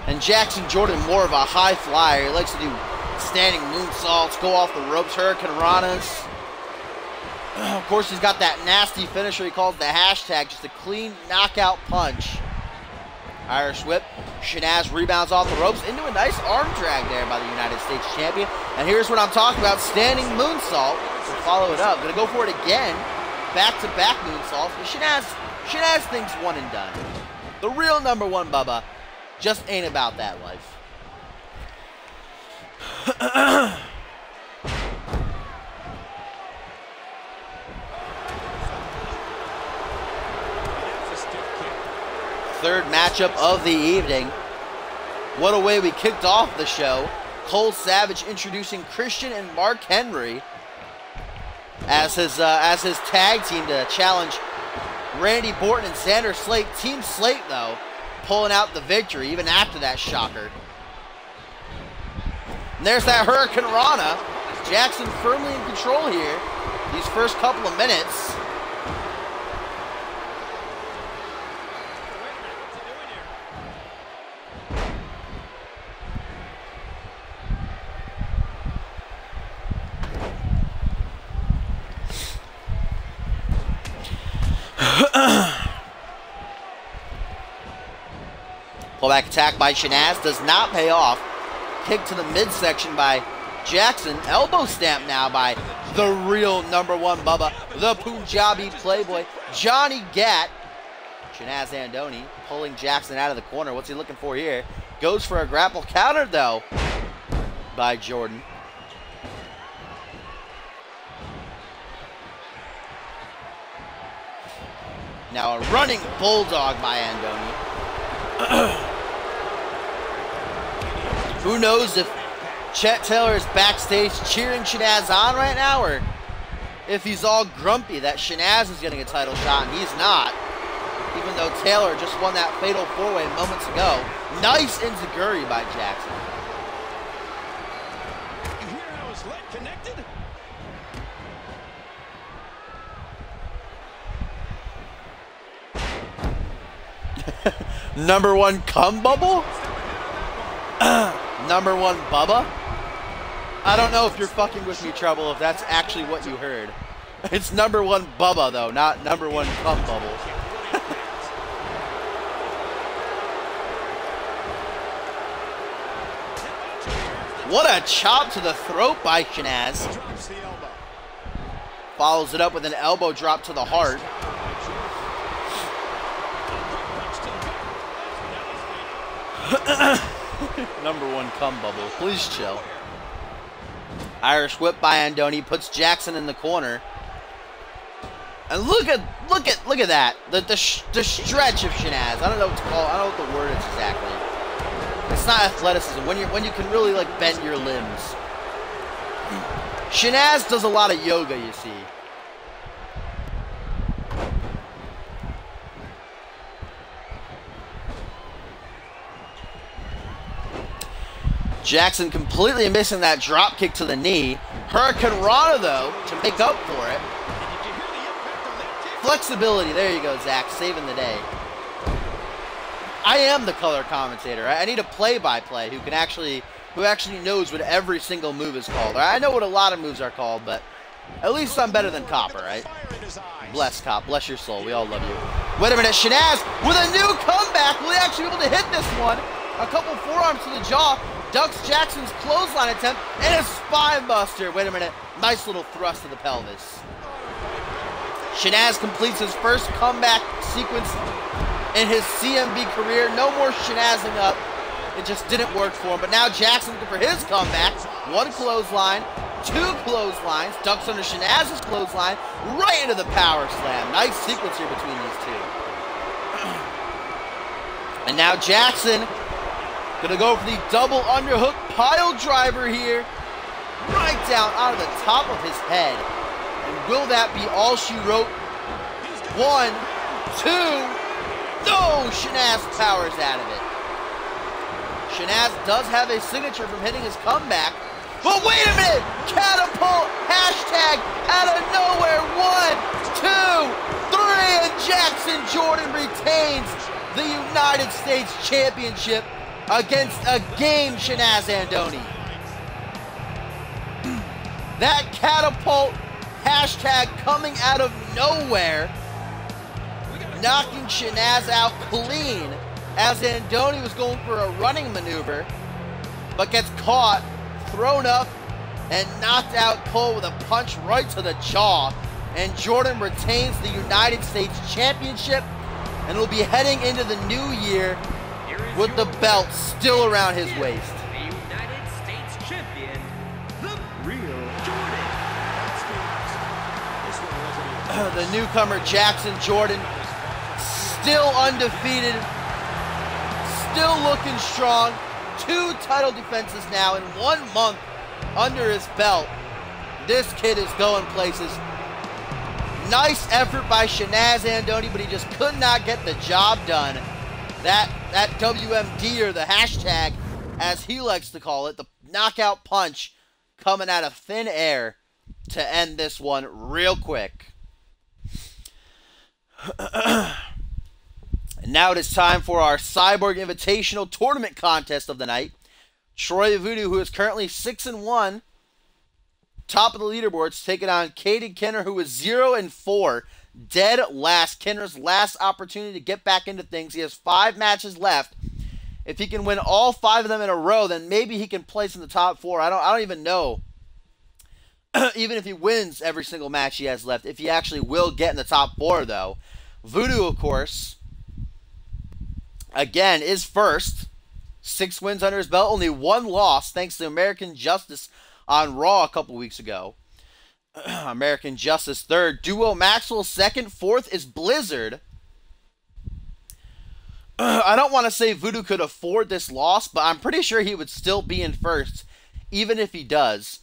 And Jackson Jordan more of a high flyer. He likes to do standing moonsaults, go off the ropes, Hurricane Ranas. Of course, he's got that nasty finisher he calls the hashtag, just a clean knockout punch. Irish whip. Shanaz rebounds off the ropes into a nice arm drag there by the United States champion. And here's what I'm talking about, standing moonsault. To follow it up, gonna go for it again. Back-to-back moonsaults. But Shanaz thinks one and done. The real #1 Bubba just ain't about that life. Third matchup of the evening. What a way we kicked off the show. Cole Savage introducing Christian and Mark Henry as his tag team to challenge Randy Orton and Xander Slate. Team Slate, though, pulling out the victory even after that shocker. And there's that Hurricane Rana. Jackson firmly in control here these first couple of minutes. Pullback attack by Shanaz does not pay off. Kick to the midsection by Jackson. Elbow stamp now by the real #1 Bubba, the Punjabi Playboy, Johnny Gat. Shanaz Andoni pulling Jackson out of the corner. What's he looking for here? Goes for a grapple counter, though, by Jordan. Now a running bulldog by Andoni. Who knows if Chet Taylor is backstage cheering Shanaz on right now, or if he's all grumpy that Shanaz is getting a title shot and he's not. Even though Taylor just won that fatal 4-way moments ago. Nice enziguri by Jackson. You hear how his leg connected? #1 cum bubble? #1 Bubba? I don't know if you're fucking with me, Trouble, if that's actually what you heard. It's #1 Bubba, though, not #1 cum bubble. What a chop to the throat by Shanaz. Follows it up with an elbow drop to the heart. #1 cum bubble. Please chill. Irish whip by Andoni puts Jackson in the corner. And look at that. The stretch of Shanaz. I don't know what to call it. I don't know what the word is exactly. It's not athleticism. When you can really like bend your limbs. Shanaz does a lot of yoga, you see. Jackson completely missing that drop kick to the knee. Hurricane Rana, though, to make up for it. Flexibility. There you go, Zach. Saving the day. I am the color commentator. I need a play-by-play who actually knows what every single move is called. I know what a lot of moves are called, but at least I'm better than Copper, right? Bless Cop. Bless your soul. We all love you. Wait a minute, Shanaz with a new comeback. Will he actually be able to hit this one? A couple forearms to the jaw. Ducks Jackson's clothesline attempt and a spine buster. Wait a minute, nice little thrust to the pelvis. Shanaz completes his first comeback sequence in his CMV career. No more Shanazing up. It just didn't work for him. But now Jackson looking for his comeback. One clothesline, two clotheslines. Ducks under Shanaz's clothesline, right into the power slam. Nice sequence here between these two. And now Jackson gonna go for the double underhook pile driver here. Right down out of the top of his head. And will that be all she wrote? 1, 2, no! Shanaz powers out of it. Shanaz does have a signature from hitting his comeback. But wait a minute! Catapult! Hashtag out of nowhere! 1, 2, 3, and Jackson Jordan retains the United States Championship against a game Shanaz Andoni. That catapult hashtag coming out of nowhere, knocking Shanaz out clean as Andoni was going for a running maneuver, but gets caught, thrown up, and knocked out Cole with a punch right to the jaw. And Jordan retains the United States Championship and will be heading into the new year with the belt still around his waist. The United States champion, the real Jordan. The newcomer Jackson Jordan, still undefeated, still looking strong. 2 title defenses now in 1 month under his belt. This kid is going places. Nice effort by Shanaz Andoni, but he just could not get the job done. That WMD, or the hashtag, as he likes to call it, the knockout punch coming out of thin air to end this one real quick. And now it is time for our Cyborg Invitational Tournament contest of the night. Troy Voodoo, who is currently 6-1, top of the leaderboards, taking on Caden Kenner, who is 0-4, dead last. Kenner's last opportunity to get back into things. He has 5 matches left. If he can win all 5 of them in a row, then maybe he can place in the top 4. I don't even know. Even if he wins every single match he has left, if he actually will get in the top 4, though. Voodoo, of course, again, is first. 6 wins under his belt, only 1 loss, thanks to American Justice on Raw a couple weeks ago. American Justice third. Duo Maxwell second. 4th is Blizzard. I don't want to say Voodoo could afford this loss, but I'm pretty sure he would still be in first, even if he does.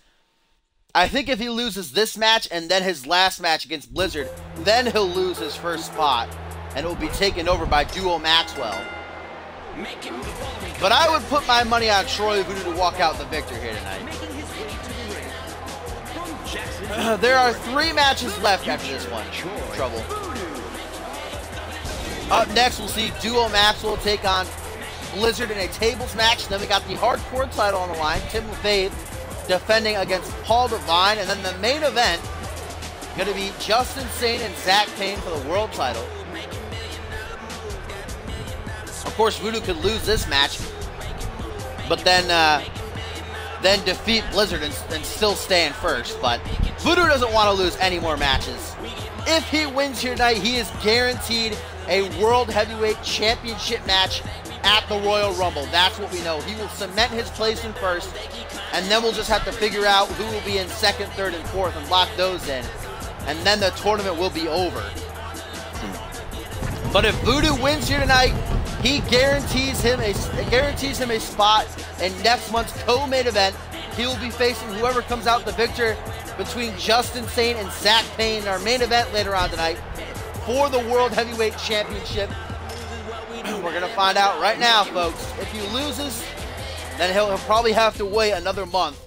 I think if he loses this match and then his last match against Blizzard, then he'll lose his first spot, and it will be taken over by Duo Maxwell. But I would put my money on Troy Voodoo to walk out the victor here tonight. There are 3 matches left after this one. Trouble. Up next, we'll see Duo Maxwell take on Blizzard in a tables match. Then we got the hardcore title on the line. Tim LaFave defending against Paul Devine. And then the main event, going to be Justin Sane and Zach Payne for the world title. Of course, Voodoo could lose this match, but then defeat Blizzard and still stay in first. But Voodoo doesn't want to lose any more matches. If he wins here tonight, he is guaranteed a World Heavyweight Championship match at the Royal Rumble. That's what we know. He will cement his place in first, and then we'll just have to figure out who will be in second, third, and fourth and lock those in. And then the tournament will be over. But if Voodoo wins here tonight, he guarantees him a spot in next month's co-main event. He will be facing whoever comes out the victor between Justin Sane and Zach Payne in our main event later on tonight for the World Heavyweight Championship. We're going to find out right now, folks. If he loses, then he'll probably have to wait another month.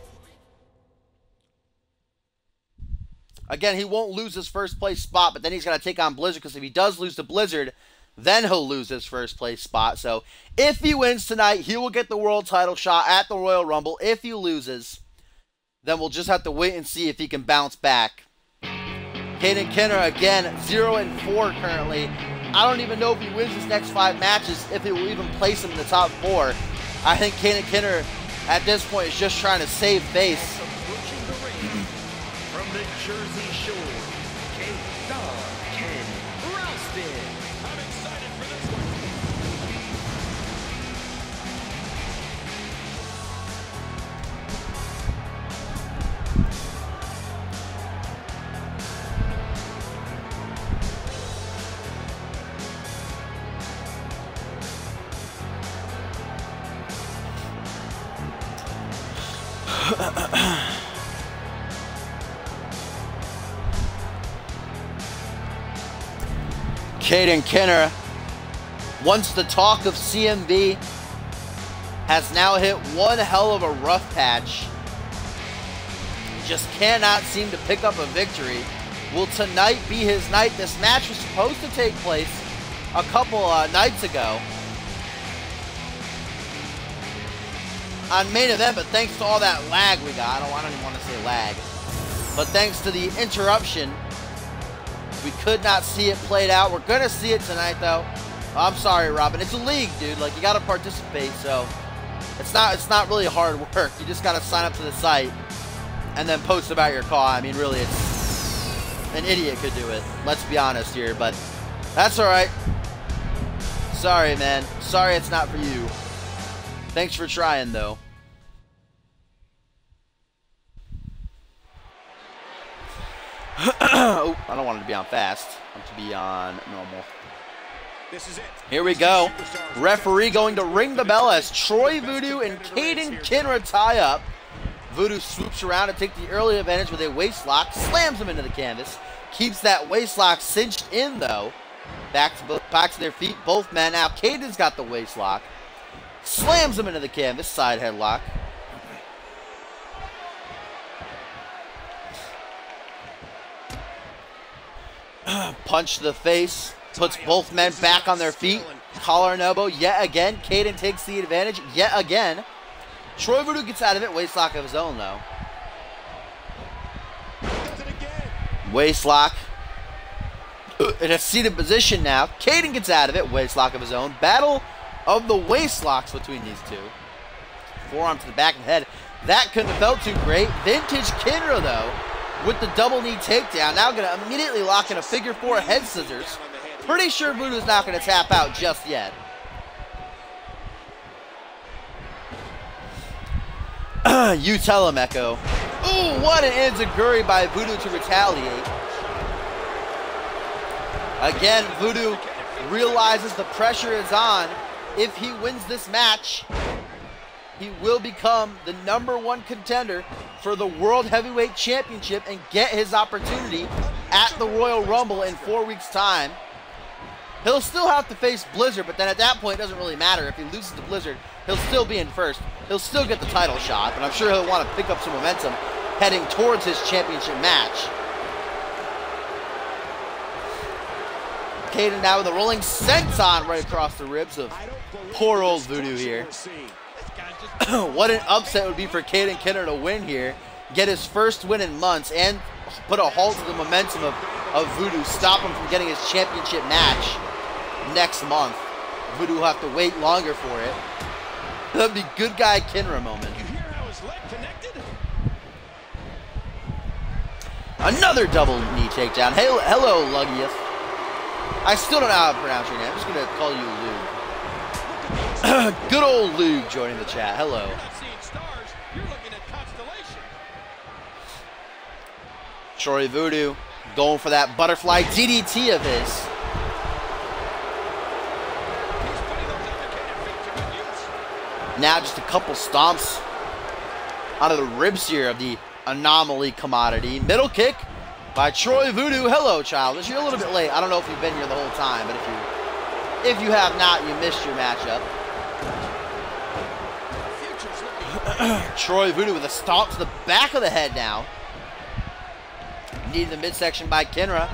Again, he won't lose his first place spot, but then he's going to take on Blizzard, because if he does lose to Blizzard, then he'll lose his first place spot. So if he wins tonight, he will get the world title shot at the Royal Rumble. If he loses, then we'll just have to wait and see if he can bounce back. Caden Kinner, again, 0-4 currently. I don't even know if he wins his next 5 matches, if it will even place him in the top 4. I think Caden Kinner, at this point, is just trying to save face. Approaching the ring from the Jersey Shore, Ken Ralston. I'm excited for this one. Caden Kinner, once the talk of CMV, has now hit one hell of a rough patch. Just cannot seem to pick up a victory. Will tonight be his night? This match was supposed to take place a couple nights ago on main event, but thanks to all that lag we got, I don't even want to say lag, but thanks to the interruption, we could not see it played out. We're gonna see it tonight, though. I'm sorry, Robin. It's a league, dude. Like, you gotta participate, so it's not really hard work. You just gotta sign up to the site and then post about your call. I mean, really, it's an idiot could do it. Let's be honest here, but that's all right. Sorry, man. Sorry, it's not for you. Thanks for trying, though. Oh, I don't want it to be on fast. I want it to be on normal. This is it. Here we go. Referee going to ring the bell as Troy Voodoo and Caden Kinner tie up. Voodoo swoops around to take the early advantage with a waist lock, slams him into the canvas, keeps that waist lock cinched in though. Back to their feet, both men. Now Caden's got the waist lock, slams him into the canvas, side headlock. Punch to the face, puts both men back on their feet. Collar and elbow yet again. Caden takes the advantage yet again. Troy Voodoo gets out of it. Waist lock of his own, though. Waist lock. In a seated position now. Caden gets out of it. Waist lock of his own. Battle of the waist locks between these two. Forearm to the back of the head. That couldn't have felt too great. Vintage Kinra, though, with the double knee takedown. Now going to immediately lock in a figure 4 head scissors. Pretty sure Voodoo's not going to tap out just yet. You tell him, Echo. Ooh, what an enziguri by Voodoo to retaliate. Again, Voodoo realizes the pressure is on. If he wins this match, he will become the #1 contender for the World Heavyweight Championship and get his opportunity at the Royal Rumble in 4 weeks' time. He'll still have to face Blizzard, but then at that point, it doesn't really matter. If he loses to Blizzard, he'll still be in first. He'll still get the title shot, but I'm sure he'll want to pick up some momentum heading towards his championship match. Caden now with a rolling senton right across the ribs of poor old Voodoo here. What an upset it would be for Caden Kinner to win here, get his first win in months, and put a halt to the momentum of Voodoo, stop him from getting his championship match next month. Voodoo will have to wait longer for it. That'd be good guy Kinra moment. You hear how his leg connected? Another double knee takedown. Hey, hello, Lugieth. I still don't know how to pronounce your name. I'm just going to call you Lug. Good old Lug joining the chat. Hello. You're not seeing stars, you're looking at constellation. Troy Voodoo going for that butterfly DDT of his. He's putting those indicated feet to good use. Now just a couple stomps out of the ribs here of the anomaly commodity. Middle kick by Troy Voodoo. Hello, Childish. You're a little bit late. I don't know if you've been here the whole time, but if you have not, you missed your matchup. Troy Voodoo with a stomp to the back of the head now. Knee to the midsection by Kinra.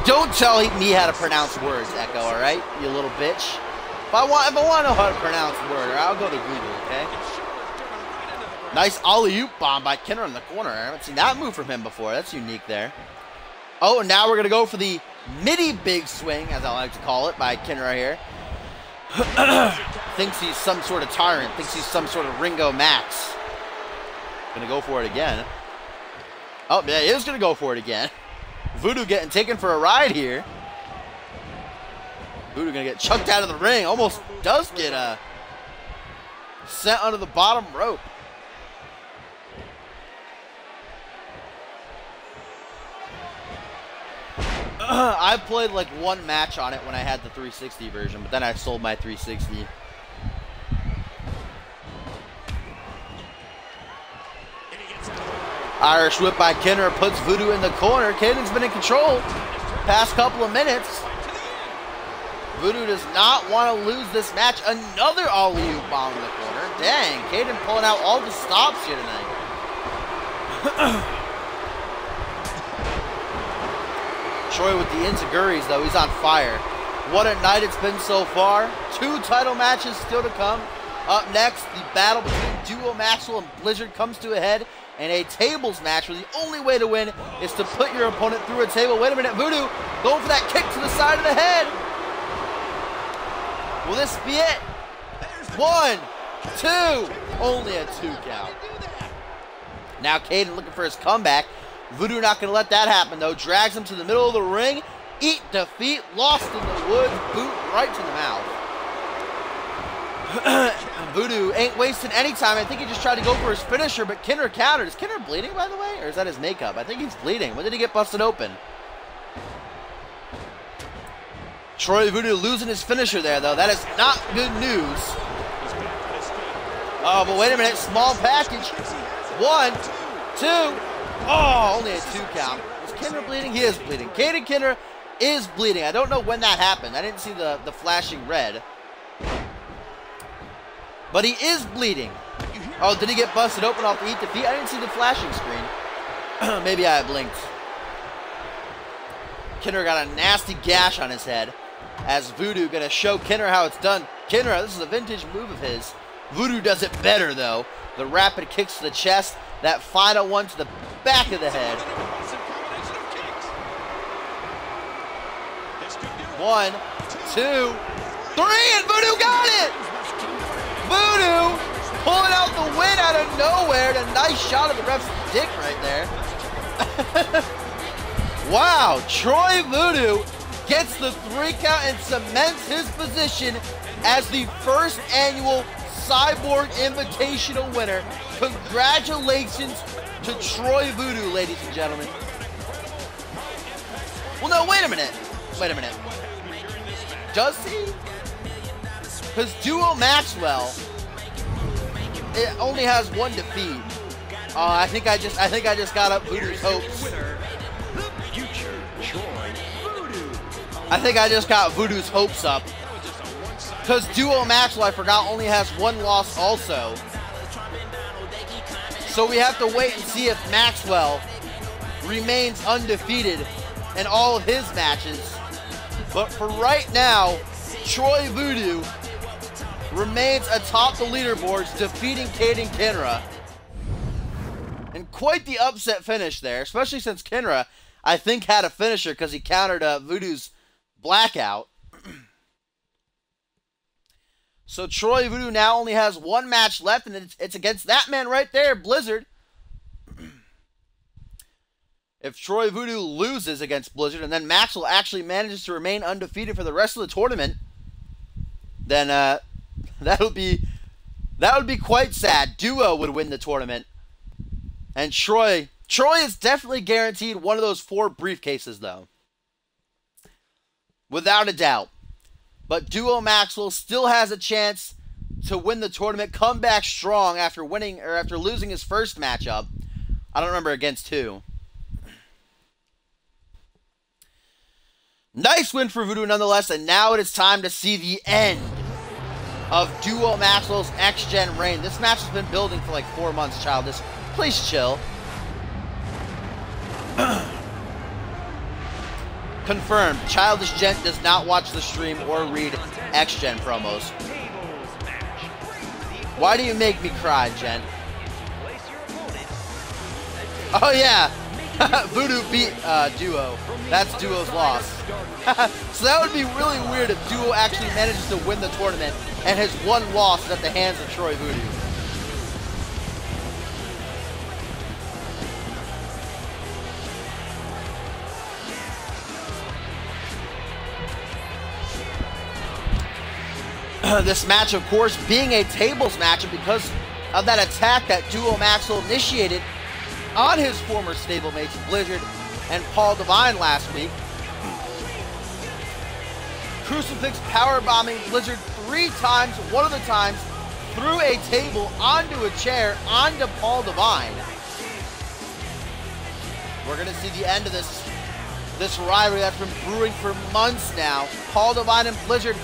Don't tell me how to pronounce words, Echo, alright? You little bitch. If I want to know how to pronounce the word, I'll go to Google, okay? Nice alley-oop bomb by Kenner in the corner. I haven't seen that move from him before. That's unique there. Oh, and now we're going to go for the midi big swing, as I like to call it, by Kenner right here. Thinks he's some sort of tyrant. Thinks he's some sort of Ringo Max. Going to go for it again. Oh, yeah, he is going to go for it again. Voodoo getting taken for a ride here. Voodoo going to get chucked out of the ring. Almost does get sent under the bottom rope. I played like one match on it when I had the 360 version, but then I sold my 360. Irish whip by Kenner puts Voodoo in the corner. Caden's been in control past couple of minutes. Voodoo does not want to lose this match. Another alley-oop bomb in the corner. Dang, Caden pulling out all the stops here tonight. Troy with the enziguris, though. He's on fire. What a night it's been so far. 2 title matches still to come. Up next, the battle between Duo Maxwell and Blizzard comes to a head. And a tables match where the only way to win is to put your opponent through a table. Wait a minute, Voodoo going for that kick to the side of the head. Will this be it? 1, 2. Only a 2 count. Now Caden looking for his comeback. Voodoo not going to let that happen, though. Drags him to the middle of the ring. Eat defeat. Lost in the woods. Boot right to the mouth. Voodoo ain't wasting any time. I think he just tried to go for his finisher, but Kenner countered. Is Kenner bleeding, by the way? Or is that his makeup? I think he's bleeding. When did he get busted open? Troy Voodoo losing his finisher there, though. That is not good news. Oh, but wait a minute. Small package. 1, 2. Oh, only a 2 count. Is Kenner bleeding? He is bleeding. Caden Kenner is bleeding. I don't know when that happened. I didn't see the flashing red. But he is bleeding. Oh, did he get busted open off the eat defeat? I didn't see the flashing screen. Maybe I blinked. Kenner got a nasty gash on his head. As Voodoo gonna show Kenner how it's done. Kenner, this is a vintage move of his. Voodoo does it better, though. The rapid kicks to the chest. That final one to the back of the head. 1, 2, 3, and Voodoo got it! Voodoo pulling out the win out of nowhere. And a nice shot of the ref's dick right there. Wow, Troy Voodoo gets the 3 count and cements his position as the first annual Cyborg Invitational winner. Congratulations to Troy Voodoo, ladies and gentlemen. Well, no, wait a minute. Wait a minute. Does he? Because Duo Maxwell, it only has 1 defeat. I think I just got up Voodoo's hopes. I think I just got Voodoo's hopes up. Because Duo Maxwell, I forgot, only has 1 loss also. So we have to wait and see if Maxwell remains undefeated in all of his matches. But for right now, Troy Voodoo remains atop the leaderboards, defeating Caden Kenra. And quite the upset finish there, especially since Kenra, I think, had a finisher because he countered Voodoo's blackout. So Troy Voodoo now only has 1 match left, and it's against that man right there, Blizzard. If Troy Voodoo loses against Blizzard, and then Maxwell actually manages to remain undefeated for the rest of the tournament, then that would be quite sad. Duo would win the tournament, and Troy is definitely guaranteed one of those 4 briefcases, though, without a doubt. But Duo Maxwell still has a chance to win the tournament, come back strong after winning or after losing his first matchup. I don't remember against who. Nice win for Voodoo nonetheless, and now it is time to see the end of Duo Maxwell's X-Gen reign. This match has been building for like 4 months, Childish. Please chill. Confirmed. Childish Gent does not watch the stream or read X-Gen promos. Why do you make me cry, Gent? Oh yeah, Voodoo beat Duo. That's Duo's loss. So that would be really weird if Duo actually manages to win the tournament and his one loss is at the hands of Troy Voodoo. This match, of course, being a tables match, and because of that attack that Duo Maxwell initiated on his former stablemates Blizzard and Paul Devine last week. Crucifix powerbombing Blizzard 3 times, one of the times through a table, onto a chair, onto Paul Devine. We're going to see the end of this rivalry that's been brewing for months now. Paul Devine and Blizzard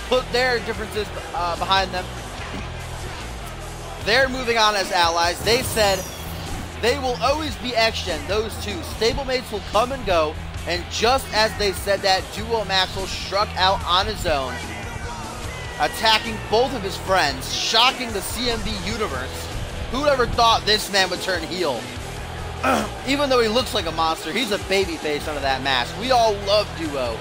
put their differences behind them. They're moving on as allies. They said they will always be X-Gen, those two. Stablemates will come and go, and just as they said that, Duo Maxwell struck out on his own, attacking both of his friends, shocking the CMV universe. Who'd ever thought this man would turn heel? Even though he looks like a monster, he's a babyface under that mask. We all love Duo.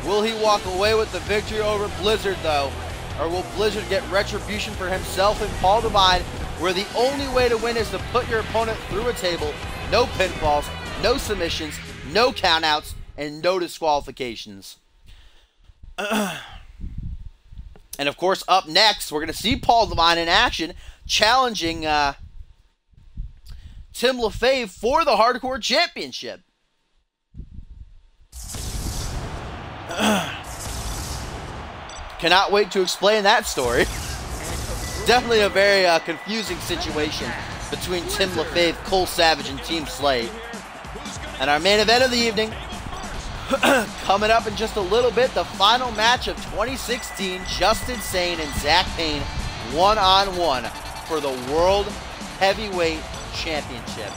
Will he walk away with the victory over Blizzard, though? Or will Blizzard get retribution for himself and Paul Devine, where the only way to win is to put your opponent through a table, no pinfalls, no submissions, no countouts, and no disqualifications. And of course, up next, we're going to see Paul Devine in action, challenging Tim LaFave for the Hardcore Championship. Cannot wait to explain that story. Definitely a very confusing situation between Tim LaFave, Cole Savage, and Team Slade. And our main event of the evening, coming up in just a little bit, the final match of 2016, Justin Sane and Zach Payne one-on-one for the World Heavyweight Championship.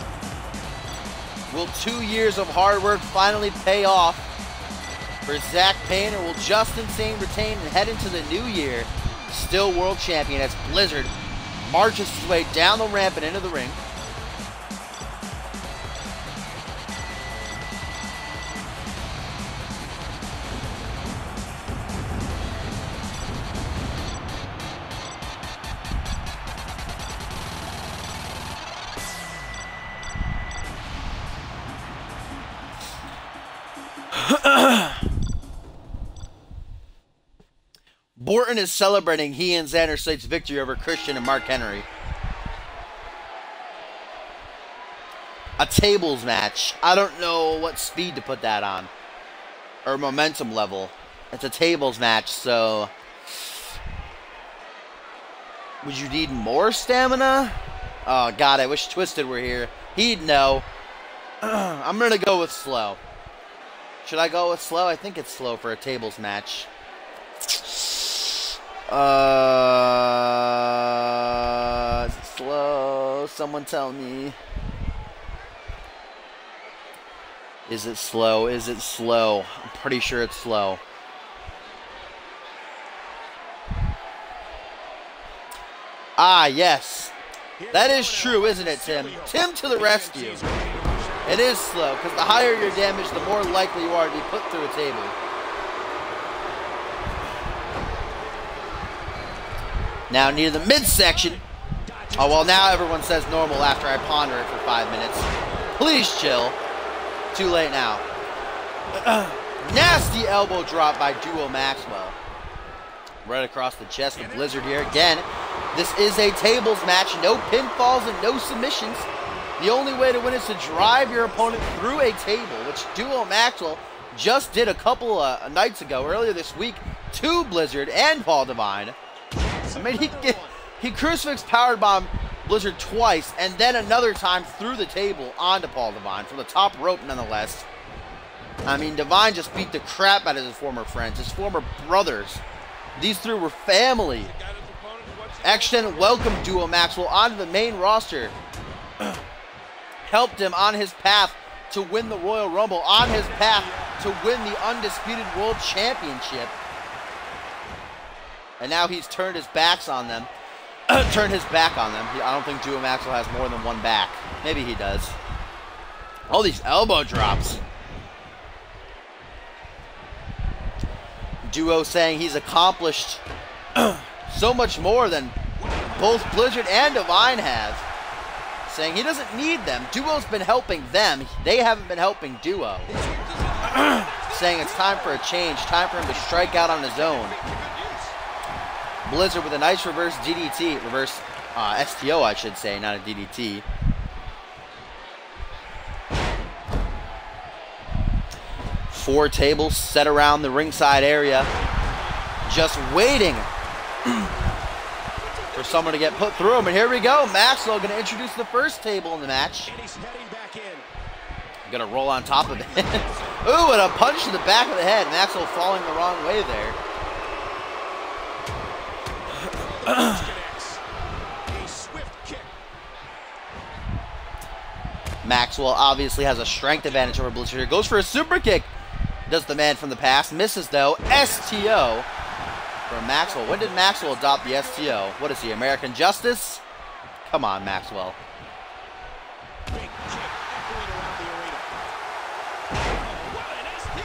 Will 2 years of hard work finally pay off for Zach Payne, or will Justin Sane retain and head into the new year still world champion as Blizzard marches his way down the ramp and into the ring? Borton is celebrating he and Xander Slate's victory over Christian and Mark Henry. A tables match. I don't know what speed to put that on, or momentum level. It's a tables match, so would you need more stamina? Oh god, I wish Twisted were here. He'd know. I'm gonna go with slow. Should I go with slow? I think it's slow for a tables match. Is it slow? Someone tell me. Is it slow? Is it slow? I'm pretty sure it's slow. Ah, yes. That is true, isn't it, Tim? Tim to the rescue. It is slow, because the higher your damage, the more likely you are to be put through a table. Now near the midsection. Oh, well, now everyone says normal after I ponder it for 5 minutes. Please chill. Too late now. Nasty elbow drop by Duo Maxwell. Right across the chest of Blizzard here. Again, this is a tables match. No pinfalls and no submissions. The only way to win is to drive your opponent through a table, which Duo Maxwell just did a couple nights ago, earlier this week, to Blizzard and Paul Devine. I mean, he crucifix powerbomb Blizzard twice, and then another time through the table onto Paul Devine, from the top rope nonetheless. I mean, Devine just beat the crap out of his former friends, his former brothers. These three were family. X-Gen welcomed Duo Maxwell onto the main roster. Helped him on his path to win the Royal Rumble, on his path to win the Undisputed World Championship. And now he's turned his backs on them. turn his back on them. I don't think Duo Maxwell has more than one back. Maybe he does. All these elbow drops. Duo saying he's accomplished so much more than both Blizzard and Divine have. Saying he doesn't need them. Duo's been helping them. They haven't been helping Duo. Saying it's time for a change. Time for him to strike out on his own. Blizzard with a nice reverse DDT. Reverse STO, I should say, not a DDT. Four tables set around the ringside area. Just waiting for someone to get put through him. And here we go. Maxwell going to introduce the first table in the match. And he's heading back in. Going to roll on top of it. Ooh, and a punch to the back of the head. Maxwell falling the wrong way there. A swift kick. Maxwell obviously has a strength advantage over Blizzard here. Goes for a super kick. Does the man from the past. Misses though. STO from Maxwell. When did Maxwell adopt the STO? What is he, American Justice? Come on, Maxwell. Big kick echoing around the arena. What an STO!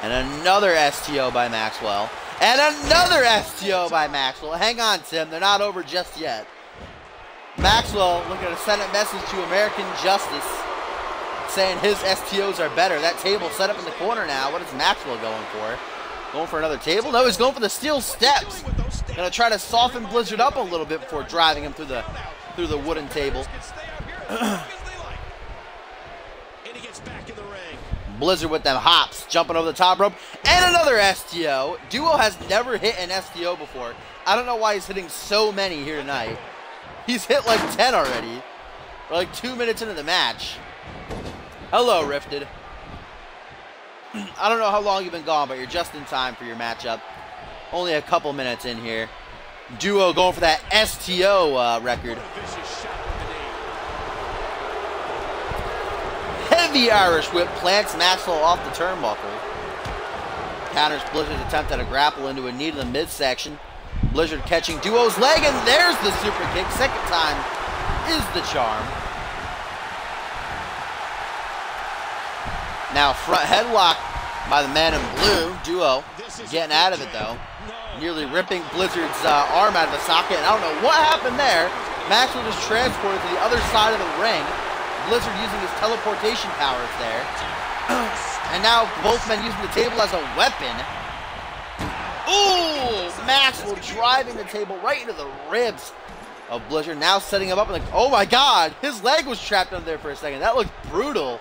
And another STO by Maxwell. And another STO by Maxwell. Hang on, Tim. They're not over just yet. Maxwell looking to send a message to American Justice, saying his STOs are better. That table set up in the corner now. What is Maxwell going for? Going for another table? No, he's going for the steel steps. Gonna try to soften Blizzard up a little bit before driving him through the wooden table. And he gets back in the ring. Blizzard with them hops, jumping over the top rope, and another STO. Duo has never hit an STO before. I don't know why he's hitting so many here tonight. He's hit like 10 already. We're like 2 minutes into the match. Hello, Rifted. I don't know how long you've been gone, but you're just in time for your matchup. Only a couple minutes in here. Duo going for that STO record. Heavy Irish whip plants Maxwell off the turnbuckle. Counters Blizzard's attempt at a grapple into a knee to the midsection. Blizzard catching Duo's leg, and there's the super kick. Second time is the charm. Now front headlock by the man in blue. Duo getting out of it though. Nearly ripping Blizzard's arm out of the socket. And I don't know what happened there. Maxwell just transported to the other side of the ring. Blizzard using his teleportation powers there. And now both men using the table as a weapon. Ooh! Maxwell driving the table right into the ribs of Blizzard. Now setting him up. And oh my god! His leg was trapped under there for a second. That looked brutal.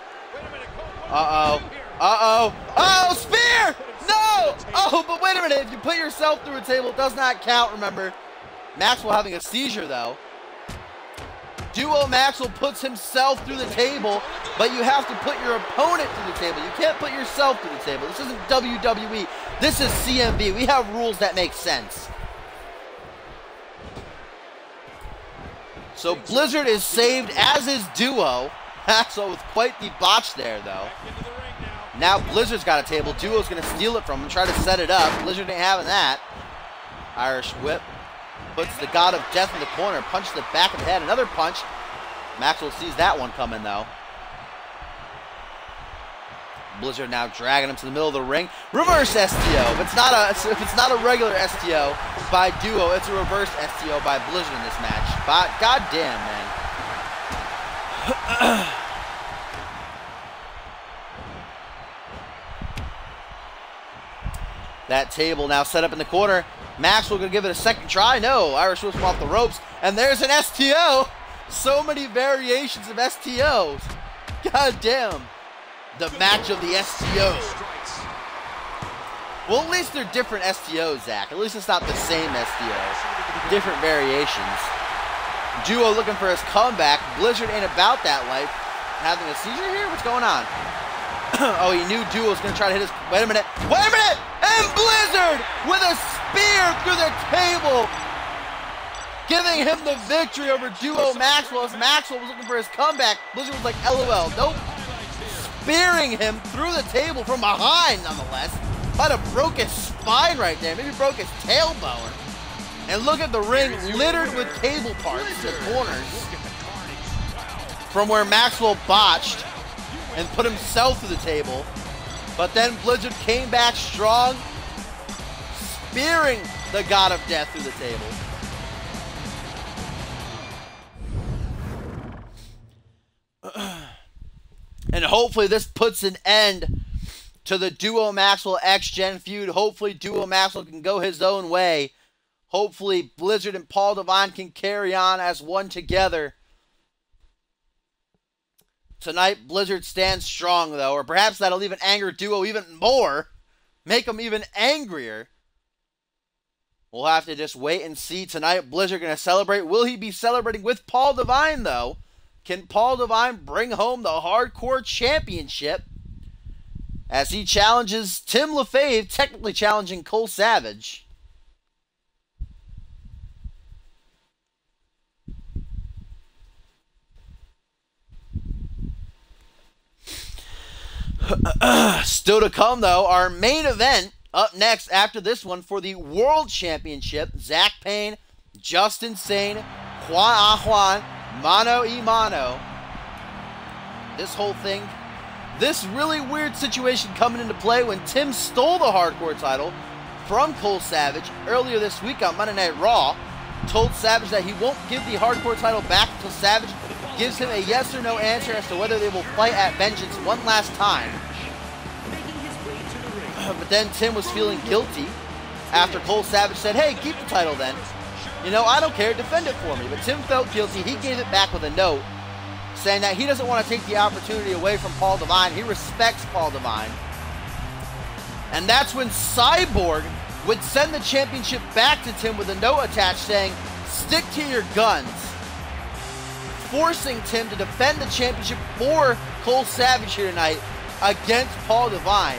Uh-oh. Uh-oh. Oh, spear! No! Oh, but wait a minute. If you put yourself through a table, it does not count, remember. Maxwell having a seizure, though. Duo Maxwell puts himself through the table, but you have to put your opponent through the table. You can't put yourself through the table. This isn't WWE. This is CMV. We have rules that make sense. So Blizzard is saved, as is Duo. Maxwell with quite the botch there, though. Now Blizzard's got a table. Duo's going to steal it from him, try to set it up. Blizzard ain't having that. Irish whip. Puts the God of Death in the corner. Punches the back of the head. Another punch. Maxwell sees that one coming, though. Blizzard now dragging him to the middle of the ring. Reverse STO. If it's not a regular STO by Duo, it's a reverse STO by Blizzard in this match. But goddamn, man. That table now set up in the corner. Maxwell gonna give it a second try. No, Irish whips him off the ropes. And there's an STO. So many variations of STOs. God damn. The match of the STOs. Well, at least they're different STOs, Zach. At least it's not the same STO. Different variations. Duo looking for his comeback. Blizzard ain't about that life. Having a seizure here? What's going on? Oh, he knew Duo was going to try to hit his... Wait a minute. Wait a minute! And Blizzard with a spear through the table. Giving him the victory over Duo Maxwell. As Maxwell was looking for his comeback, Blizzard was like, LOL. Nope. Spearing him through the table from behind, nonetheless. Might have broke his spine right there. Maybe broke his tailbone. And look at the ring littered with cable parts in the corners from where Maxwell botched and put himself through the table. But then Blizzard came back strong, spearing the God of Death through the table. And hopefully this puts an end to the Duo Maxwell X-Gen feud. Hopefully Duo Maxwell can go his own way. Hopefully Blizzard and Paul Devine can carry on as one together. Tonight, Blizzard stands strong, though, or perhaps that'll even anger Duo even more. Make him even angrier. We'll have to just wait and see. Tonight, Blizzard going to celebrate. Will he be celebrating with Paul Devine, though? Can Paul Devine bring home the Hardcore Championship as he challenges Tim LaFave, technically challenging Cole Savage? Still to come, though, our main event up next after this one for the World Championship. Zach Payne, Justin Sane, Juan Juan, mano y mano. This whole thing, this really weird situation coming into play when Tim stole the Hardcore title from Cole Savage earlier this week on Monday Night Raw. Told Savage that he won't give the Hardcore title back until Savage gives him a yes or no answer as to whether they will fight at Vengeance one last time. But then Tim was feeling guilty after Cole Savage said, hey, keep the title then. You know, I don't care, defend it for me. But Tim felt guilty. He gave it back with a note saying that he doesn't want to take the opportunity away from Paul Devine. He respects Paul Devine. And that's when Cyborg would send the championship back to Tim with a note attached saying, stick to your guns, forcing Tim to defend the championship for Cole Savage here tonight against Paul Devine.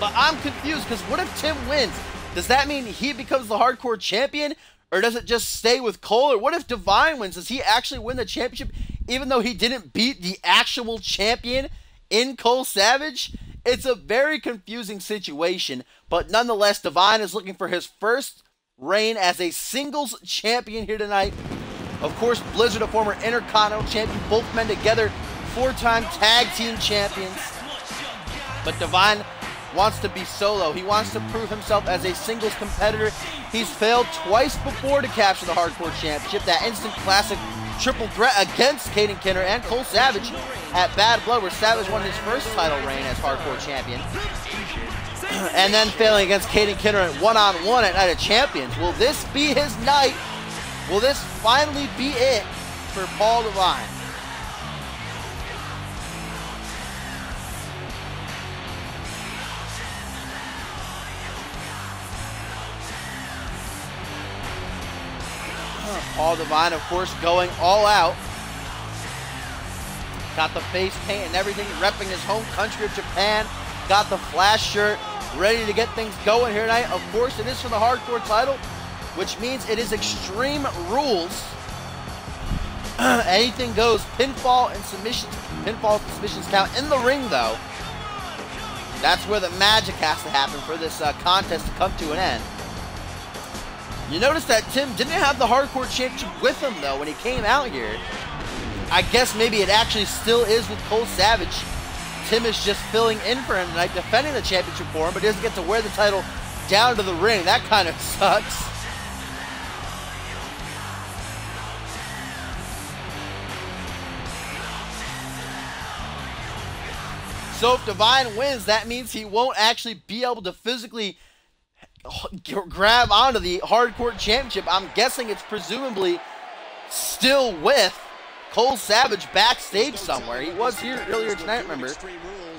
But I'm confused, because what if Tim wins? Does that mean he becomes the Hardcore champion? Or does it just stay with Cole? Or what if Devine wins? Does he actually win the championship even though he didn't beat the actual champion in Cole Savage? It's a very confusing situation. But nonetheless, Devine is looking for his first reign as a singles champion here tonight. Of course, Blizzard, a former Intercontinental champion, both men together, 4-time tag team champions. But Devine wants to be solo. He wants to prove himself as a singles competitor. He's failed twice before to capture the Hardcore Championship. That instant classic triple threat against Caden Kinner and Cole Savage at Bad Blood, where Savage won his first title reign as Hardcore Champion. And then failing against Caden Kinner at one-on-one at Night of Champions. Will this be his night? Will this finally be it for Paul Devine? Paul Devine, of course, going all out. Got the face paint and everything, repping his home country of Japan. Got the Flash shirt, ready to get things going here tonight. Of course, it is for the Hardcore title, which means it is Extreme Rules. Anything goes. Pinfall and submissions count in the ring, though. That's where the magic has to happen for this contest to come to an end. You notice that Tim didn't have the Hardcore Championship with him, though, when he came out here. I guess maybe it actually still is with Cole Savage. Tim is just filling in for him tonight, defending the championship for him, but he doesn't get to wear the title down to the ring. That kind of sucks. So if Devine wins, that means he won't actually be able to physically grab onto the Hardcore Championship. I'm guessing it's presumably still with Cole Savage backstage somewhere. He was here earlier tonight, remember,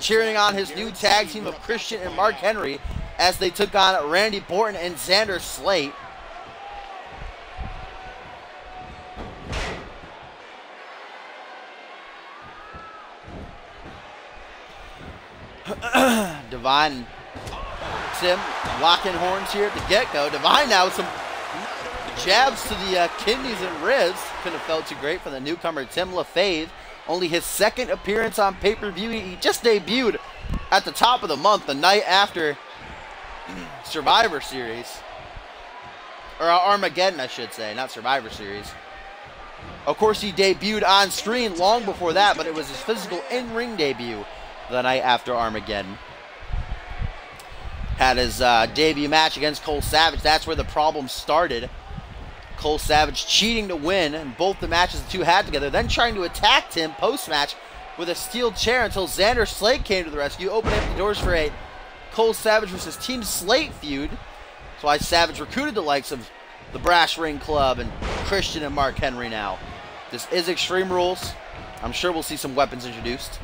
cheering on his new tag team of Christian and Mark Henry as they took on Randy Orton and Xander Slate. Devine, Tim locking horns here at the get-go. Devine now with some jabs to the kidneys and ribs. Couldn't have felt too great for the newcomer Tim LaFave. Only his second appearance on pay-per-view. He just debuted at the top of the month, the night after Survivor Series. Or Armageddon, I should say, not Survivor Series. Of course, he debuted on screen long before that, but it was his physical in-ring debut the night after Armageddon. Had his debut match against Cole Savage. That's where the problem started. Cole Savage cheating to win in both the matches the two had together, then trying to attack Tim post-match with a steel chair until Xander Slate came to the rescue, opening up the doors for a Cole Savage versus Team Slate feud. That's why Savage recruited the likes of the Brash Ring Club and Christian and Mark Henry now. This is Extreme Rules. I'm sure we'll see some weapons introduced.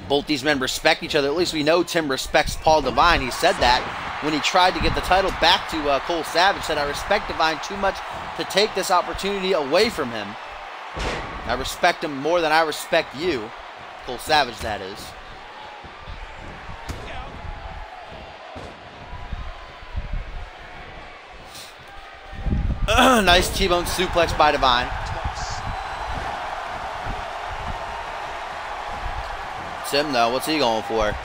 Both these men respect each other. At least we know Tim respects Paul Devine. He said that when he tried to get the title back to Cole Savage. Said, I respect Devine too much to take this opportunity away from him. I respect him more than I respect you. Cole Savage, that is. Nice T-bone suplex by Devine. Tim, though, what's he going for?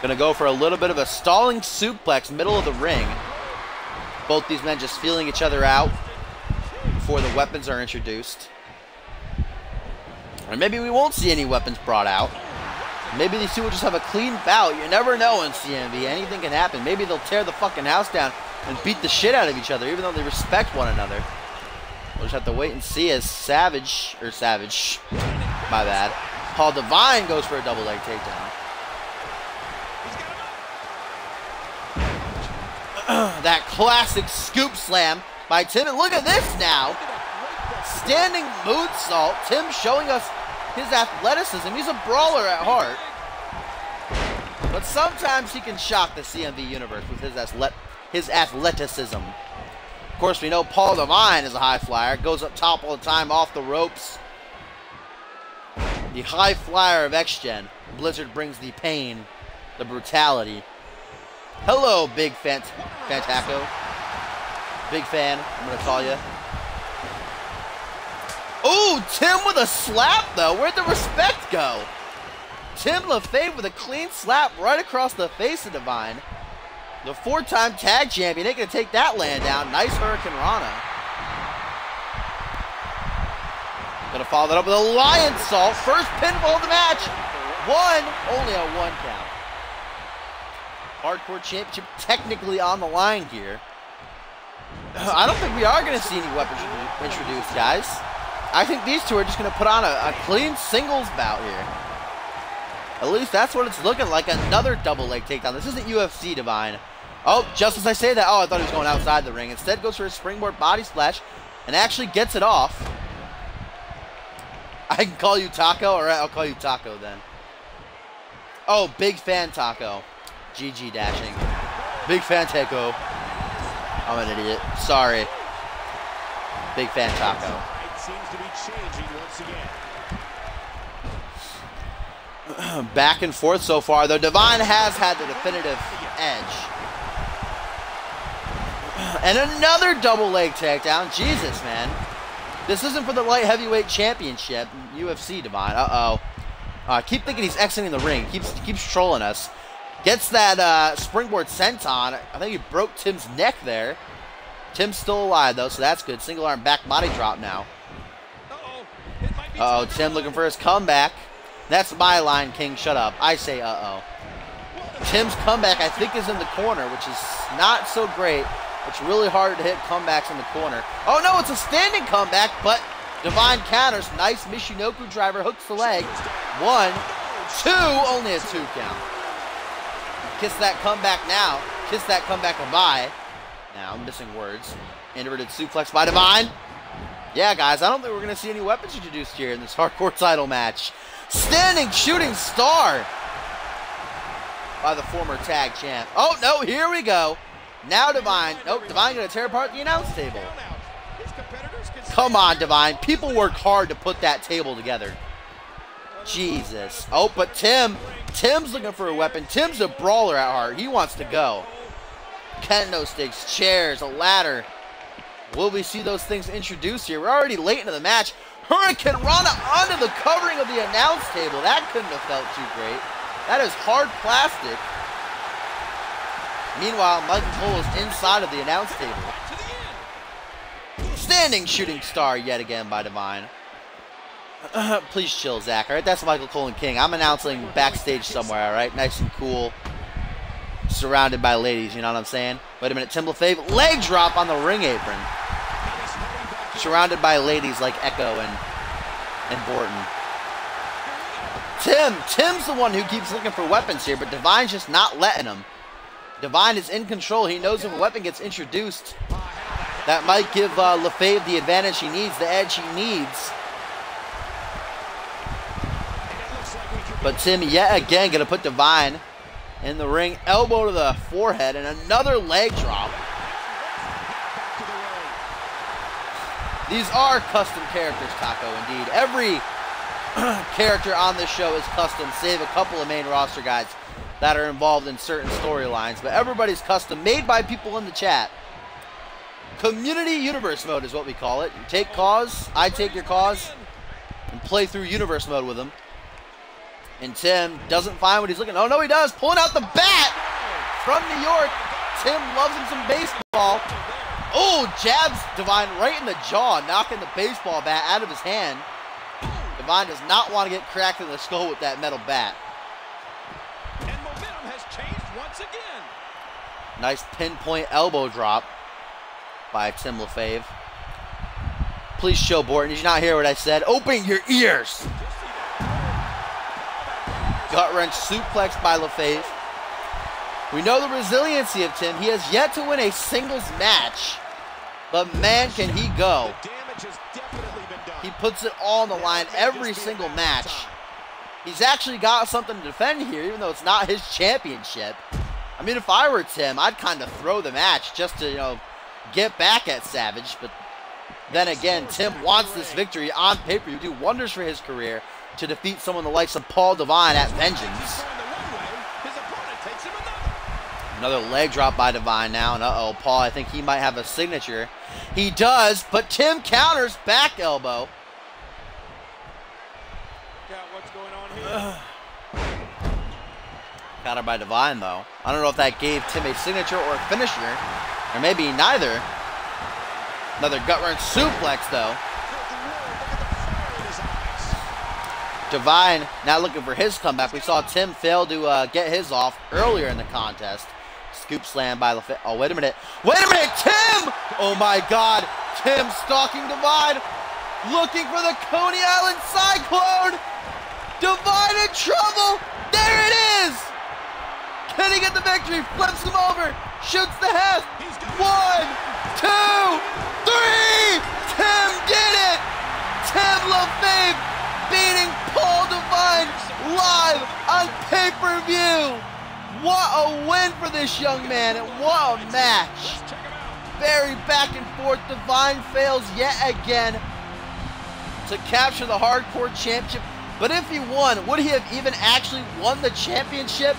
Gonna go for a little bit of a stalling suplex, middle of the ring. Both these men just feeling each other out before the weapons are introduced. Or maybe we won't see any weapons brought out. Maybe these two will just have a clean bout. You never know in CMV. Anything can happen. Maybe they'll tear the fucking house down and beat the shit out of each other, even though they respect one another. We'll just have to wait and see as Savage, my bad. Paul Devine goes for a double leg takedown. That classic scoop slam by Tim. And look at this now. Standing moonsault. Tim showing us his athleticism. He's a brawler at heart. But sometimes he can shock the CMV universe with his athleticism. Of course, we know Paul Devine is a high flyer. Goes up top all the time, off the ropes. The high flyer of X-Gen. Blizzard brings the pain, the brutality. Hello, Big Fantaco. Big fan, I'm going to call you. Ooh, Tim with a slap, though. Where'd the respect go? Tim LaFave with a clean slap right across the face of Devine. The 4-time tag champion ain't going to take that land down. Nice Hurricane Rana. Going to follow that up with a Lion Salt. First pinfall of the match. Only a 1 count. Hardcore Championship technically on the line here. I don't think we are going to see any weapons introduced, guys. I think these two are just going to put on a clean singles bout here. At least that's what it's looking like. Another double leg takedown. This isn't UFC, Devine. Oh, just as I say that, oh, I thought he was going outside the ring. Instead goes for a springboard body splash and actually gets it off. I can call you Taco? Alright, I'll call you Taco then. Oh, Big Fan Taco. GG dashing. Big Fan Taco. I'm an idiot. Sorry. Big Fan Taco. It seems to be changing once again. Back and forth so far, though. Devine has had the definitive edge. And another double leg takedown. Jesus, man. This isn't for the light heavyweight championship. UFC, Devine. Uh-oh. I keep thinking he's exiting the ring. Keeps trolling us. Gets that springboard senton. I think he broke Tim's neck there. Tim's still alive, though, so that's good. Single arm back body drop now. Uh-oh, Tim looking for his comeback. That's my line, King. Shut up. I say uh-oh. Tim's comeback, I think, is in the corner, which is not so great. It's really hard to hit comebacks in the corner. Oh, no, it's a standing comeback, but Devine counters. Nice Michinoku driver, hooks the leg. 1, 2, only a 2 count. Kiss that comeback now. Kiss that comeback goodbye. Now, I'm missing words. Inverted suplex by Devine. Yeah, guys, I don't think we're going to see any weapons introduced here in this hardcore title match. Standing shooting star by the former tag champ. Oh, no, here we go. Now Devine. Nope, Devine going to tear apart the announce table. Come on, Devine. People work hard to put that table together. Jesus. Oh, but Tim's looking for a weapon. Tim's a brawler at heart. He wants to go. Kendo sticks, chairs, a ladder. Will we see those things introduced here? We're already late into the match. Hurricane Rana onto the covering of the announce table. That couldn't have felt too great. That is hard plastic. Meanwhile, Michael Cole is inside of the announce table. Standing shooting star yet again by Divine. Please chill, Zach. All right, that's Michael Cole and King. I'm announcing backstage somewhere, all right? Nice and cool. Surrounded by ladies, you know what I'm saying? Wait a minute, Tim LaFave, leg drop on the ring apron. Surrounded by ladies like Echo and Borton. Tim's the one who keeps looking for weapons here, but Divine's just not letting him. Divine is in control. He knows if a weapon gets introduced, that might give LaFave the advantage he needs, the edge he needs. But Tim, yet again, going to put Divine in the ring. Elbow to the forehead and another leg drop. These are custom characters, Taco, indeed. Every character on this show is custom, save a couple of main roster guys that are involved in certain storylines. But everybody's custom, made by people in the chat. Community Universe Mode is what we call it. You take cause, I take your cause, and play through Universe Mode with them. And Tim doesn't find what he's looking. Oh, no, he does. Pulling out the bat from New York. Tim loves him some baseball. Oh, jabs Divine right in the jaw, knocking the baseball bat out of his hand. Divine does not want to get cracked in the skull with that metal bat. And momentum has changed once again. Nice pinpoint elbow drop by Tim LaFave. Please show Borton. Did you not hear what I said? Open your ears. Gut wrench suplex by LaFave. We know the resiliency of Tim. He has yet to win a singles match, but man, can he go. The damage has definitely been done. He puts it all on the line every single match. He's actually got something to defend here, even though it's not his championship. I mean, if I were Tim, I'd kind of throw the match just to, you know, get back at Savage. But then again, Tim wants this victory on pay-per-view, do wonders for his career to defeat someone the likes of Paul Divine at Vengeance. Another leg drop by Divine now, and uh-oh, Paul, I think he might have a signature. He does, but Tim counters, back elbow. What's going on here? Counter by Divine, though. I don't know if that gave Tim a signature or a finisher, or maybe neither. Another gut-wrench suplex, though. Divine now looking for his comeback. We saw Tim fail to get his off earlier in the contest. Scoop slam by LaFave. Oh, wait a minute. Wait a minute, Tim! Oh, my God. Tim stalking Divine. Looking for the Coney Island Cyclone. Divine in trouble. There it is. Can he get the victory? Flips him over. Shoots the half. 1, 2, 3. Tim did it. Tim LaFave beating Paul Divine live on pay-per-view. What a win for this young man, and what a match. Very back and forth. Divine fails yet again to capture the Hardcore Championship. But if he won, would he have even actually won the championship?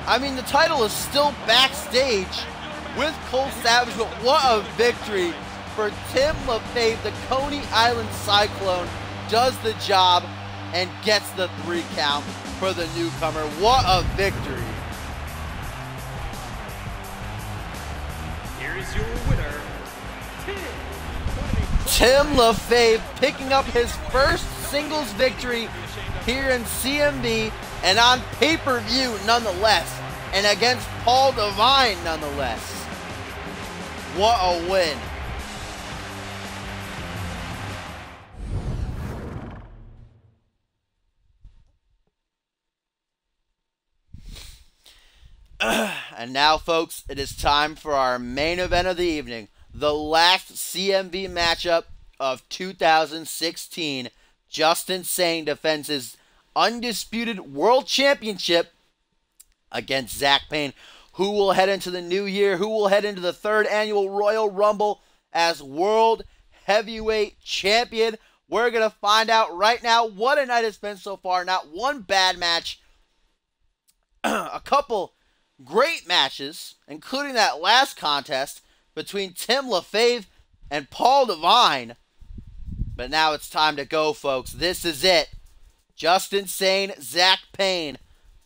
I mean, the title is still backstage with Cole Savage, but what a victory for Tim LaFave. The Coney Island Cyclone does the job and gets the 3 count for the newcomer. What a victory. Here is your winner, Tim LaFave picking up his first singles victory here in CMV and on pay-per-view nonetheless, and against Paul Divine nonetheless. What a win. And now, folks, it is time for our main event of the evening. The last CMV matchup of 2016. Justin Sane defends his undisputed world championship against Zach Payne, who will head into the new year, who will head into the 3rd annual Royal Rumble as World Heavyweight Champion. We're going to find out right now what a night it's been so far. Not one bad match. A couple great matches, including that last contest between Tim LaFave and Paul Divine. But now it's time to go, folks. This is it. Justin Sane, Zach Payne.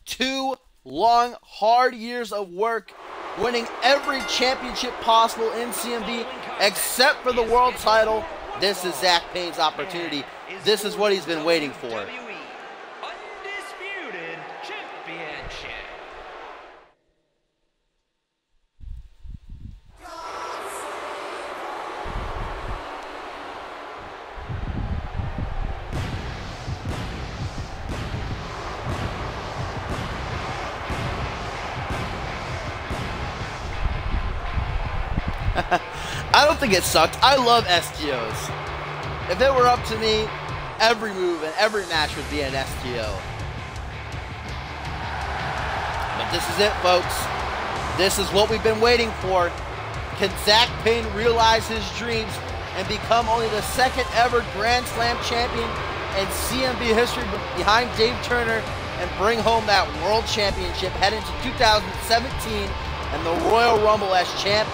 2 long, hard years of work, winning every championship possible in CMV except for the world title. This is Zach Payne's opportunity. This is what he's been waiting for. WWE Undisputed Championship. I don't think it sucked. I love STOs. If it were up to me, every move and every match would be an STO. But this is it, folks. This is what we've been waiting for. Can Zach Payne realize his dreams and become only the second ever Grand Slam champion in CMV history behind Dave Turner and bring home that World Championship heading to 2017 and the Royal Rumble as champ?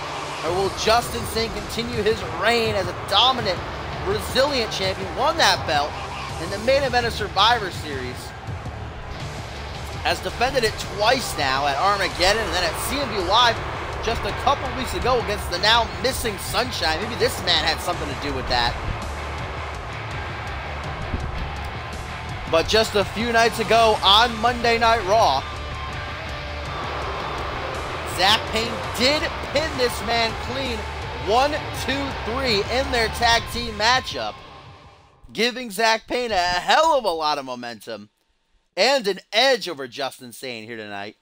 Or will Justin Singh continue his reign as a dominant, resilient champion, won that belt in the main event of Survivor Series, has defended it twice now at Armageddon and then at CMV Live just a couple weeks ago against the now missing Sunshine. Maybe this man had something to do with that. But just a few nights ago on Monday Night Raw, Zach Payne did pin this man clean 1, 2, 3 in their tag team matchup, giving Zach Payne a hell of a lot of momentum and an edge over Justin Sane here tonight.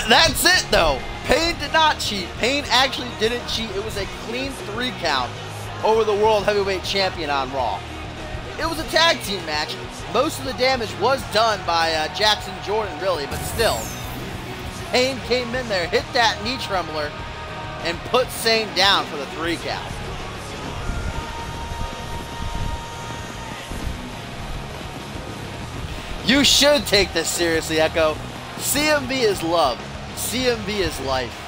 That's it, though. Payne did not cheat. Payne actually didn't cheat. It was a clean 3 count over the World Heavyweight Champion on Raw. It was a tag team match. Most of the damage was done by Jackson Jordan, really, but still. Payne came in there, hit that knee trembler, and put Sane down for the 3 count. You should take this seriously, Echo. CMV is love. CMV is life.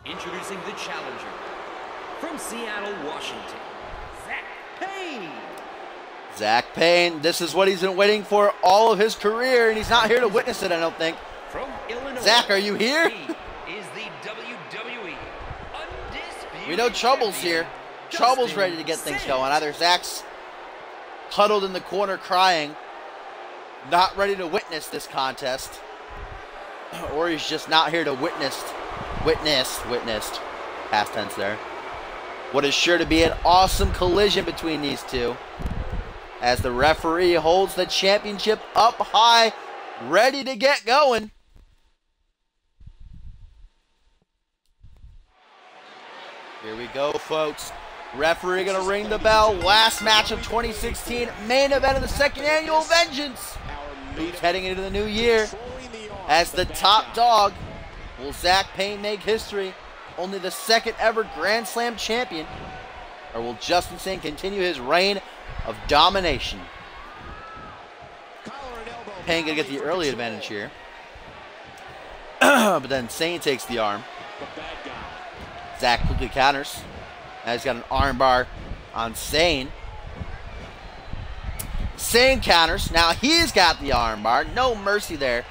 Introducing the challenger from Seattle, Washington, Zach Payne. Zach Payne, this is what he's been waiting for all of his career, and he's not here to witness it, I don't think. From Illinois, Zach, are you here? he is the WWE Undisputed We know Trouble's here. Trouble's ready to get things going. Either Zach's huddled in the corner crying, not ready to witness this contest, or he's just not here to witnessed, past tense there, what is sure to be an awesome collision between these two, as the referee holds the championship up high, ready to get going. Here we go, folks. Referee gonna ring the bell. Last match of 2016, main event of the 2nd annual Vengeance. Who's heading into the new year as the top dog? Will Zach Payne make history? Only the 2nd ever Grand Slam champion? Or will Justin Sane continue his reign of domination? Payne gonna get the early advantage here. But then Sane takes the arm. Zach quickly counters. Now he's got an armbar on Sane. Sane counters. Now he's got the armbar. No mercy there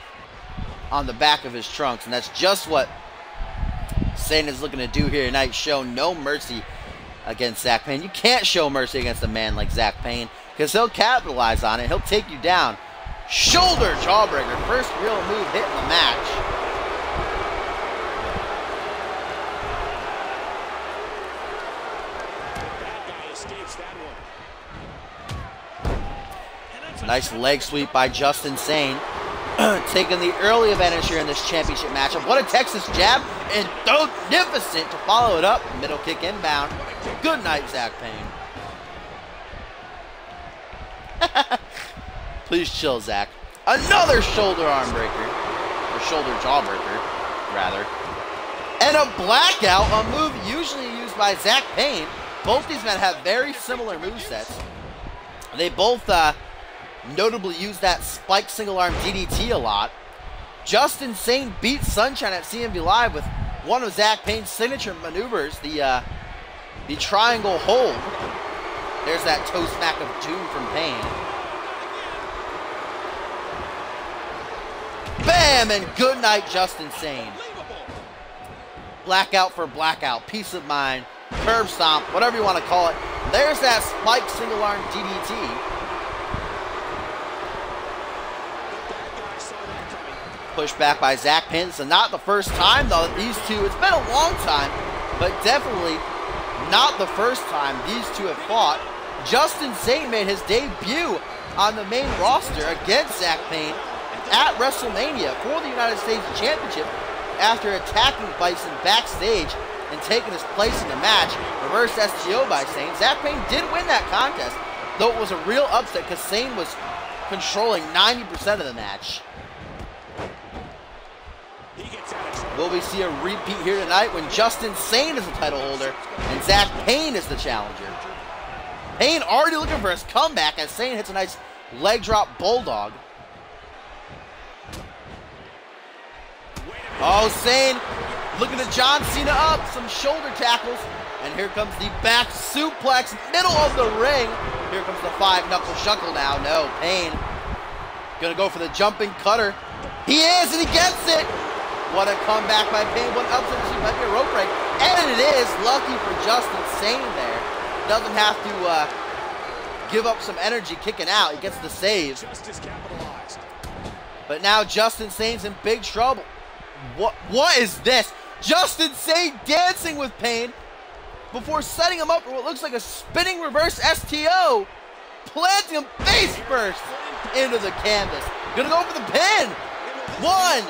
on the back of his trunks. And that's just what Sane is looking to do here tonight. Show no mercy against Zach Payne. You can't show mercy against a man like Zach Payne because he'll capitalize on it. He'll take you down. Shoulder jawbreaker. First real move hit in the match. Nice leg sweep by Justin Sane. Taking the early advantage here in this championship matchup. What a Texas jab. And magnificent to follow it up. Middle kick inbound. Good night, Zach Payne. Please chill, Zach. Another shoulder arm breaker. Or shoulder jaw breaker, rather. And a blackout, a move usually used by Zach Payne. Both these men have very similar movesets. They both notably use that spike single arm DDT a lot. Justin Sane beat Sunshine at CMV Live with one of Zach Payne's signature maneuvers, the triangle hold. There's that toe smack of doom from Payne. Bam! And good night, Justin Sane. Blackout for blackout, peace of mind, curb stomp, whatever you want to call it. There's that spike single arm DDT. Pushed back by Zach Payne. So not the first time though, these two, it's been a long time, but definitely not the first time these two have fought. Justin Sane made his debut on the main roster against Zach Payne at WrestleMania for the United States Championship after attacking Bison backstage and taking his place in the match. Reverse STO by Sane. Zach Payne did win that contest, though it was a real upset because Sane was controlling 90% of the match. Will we see a repeat here tonight when Justin Sane is the title holder and Zach Payne is the challenger? Payne already looking for his comeback as Sane hits a nice leg drop bulldog. Oh, Sane looking at John Cena up, some shoulder tackles, and here comes the back suplex, middle of the ring. Here comes the 5-knuckle shuckle now. No, Payne gonna go for the jumping cutter. He is, and he gets it. What a comeback by Payne. What upset, she might be a rope break, and it is. Lucky for Justin Sane there. Doesn't have to give up some energy kicking out. He gets the save. But now Justin Sane's in big trouble. What is this? Justin Sane dancing with Payne before setting him up for what looks like a spinning reverse STO. Planting him face first into the canvas. Gonna go for the pin. One.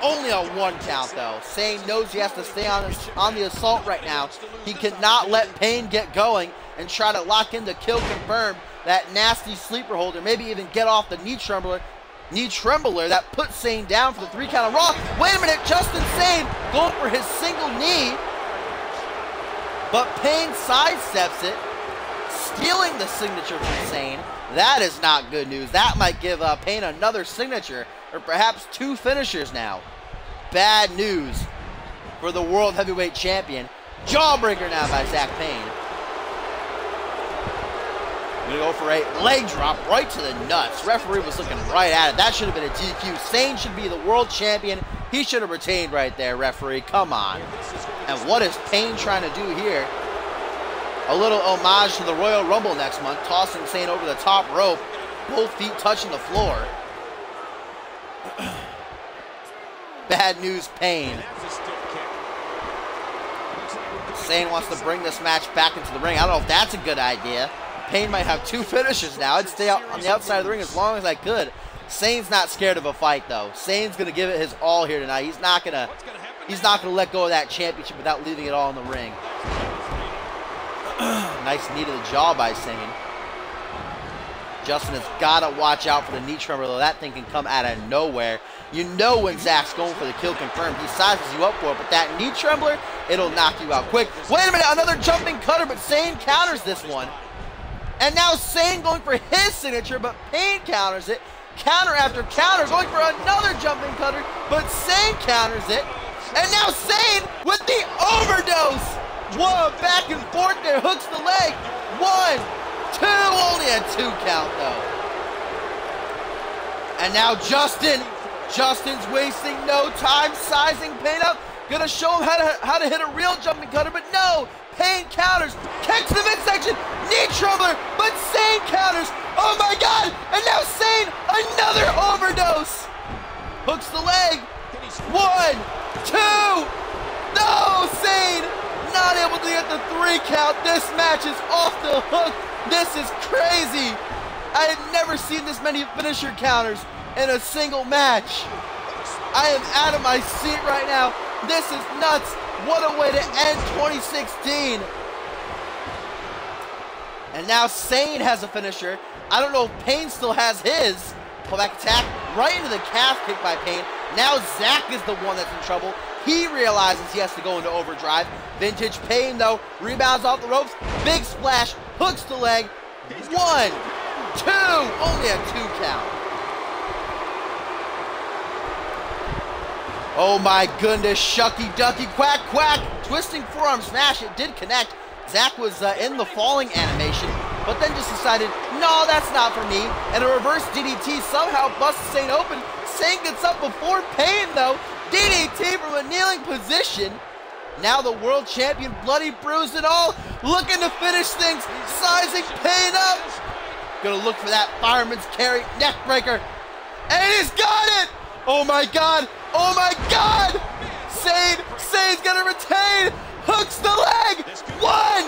Only a 1 count though. Sane knows he has to stay on the assault right now. He cannot let Payne get going and try to lock in the kill confirm, that nasty sleeper holder, maybe even get off the knee trembler that puts Sane down for the 3 count of Raw. Wait a minute, Justin Sane going for his single knee, but Payne sidesteps it, stealing the signature from Sane. That is not good news. That might give Payne another signature, or perhaps 2 finishers now. Bad news for the World Heavyweight Champion. Jawbreaker now by Zach Payne. Gonna go for a leg drop right to the nuts. Referee was looking right at it. That should have been a DQ. Sane should be the world champion. He should have retained right there, referee. Come on. And what is Payne trying to do here? A little homage to the Royal Rumble next month, tossing Sane over the top rope, both feet touching the floor. Bad news, Payne. Sane wants to bring this match back into the ring. I don't know if that's a good idea. Payne might have 2 finishers now. I'd stay out on the outside of the ring as long as I could. Sane's not scared of a fight though. Sane's gonna give it his all here tonight. He's not gonna let go of that championship without leaving it all in the ring. Nice knee to the jaw by Sane. Justin has got to watch out for the knee tremor, though. That thing can come out of nowhere. You know when Zach's going for the kill confirmed. He sizes you up for it, but that knee trembler, it'll knock you out quick. Wait a minute, another jumping cutter, but Sane counters this one. And now Sane going for his signature, but Payne counters it. Counter after counter, going for another jumping cutter, but Sane counters it. And now Sane with the overdose. Whoa, back and forth there, hooks the leg. 1, 2, only a 2 count though. And now Justin's wasting no time sizing Payne up. Gonna show him how to hit a real jumping cutter, but no. Payne counters, kicks the midsection, knee troubler, but Sane counters. Oh my God! And now Sane, another overdose. Hooks the leg. 1, 2. No, Sane not able to get the 3 count. This match is off the hook. This is crazy. I have never seen this many finisher counters in a single match. I am out of my seat right now. This is nuts. What a way to end 2016. And now Sane has a finisher. I don't know if Payne still has his. Pullback attack right into the calf kick by Payne. Now Zach is the one that's in trouble. He realizes he has to go into overdrive. Vintage Pain, though, rebounds off the ropes. Big splash, hooks the leg. 1, 2, only a 2 count. Oh my goodness, shucky ducky, quack quack. Twisting forearm smash, it did connect. Zach was in the falling animation, but then just decided, no, that's not for me. And a reverse DDT somehow busts Sane open. Sane gets up before Pain, though. DDT from a kneeling position. Now the world champion, bloody, bruised and all, looking to finish things, sizing Pain up. Gonna look for that fireman's carry, neck breaker. And he's got it! Oh my God, oh my God! Sane's gonna retain, hooks the leg. 1,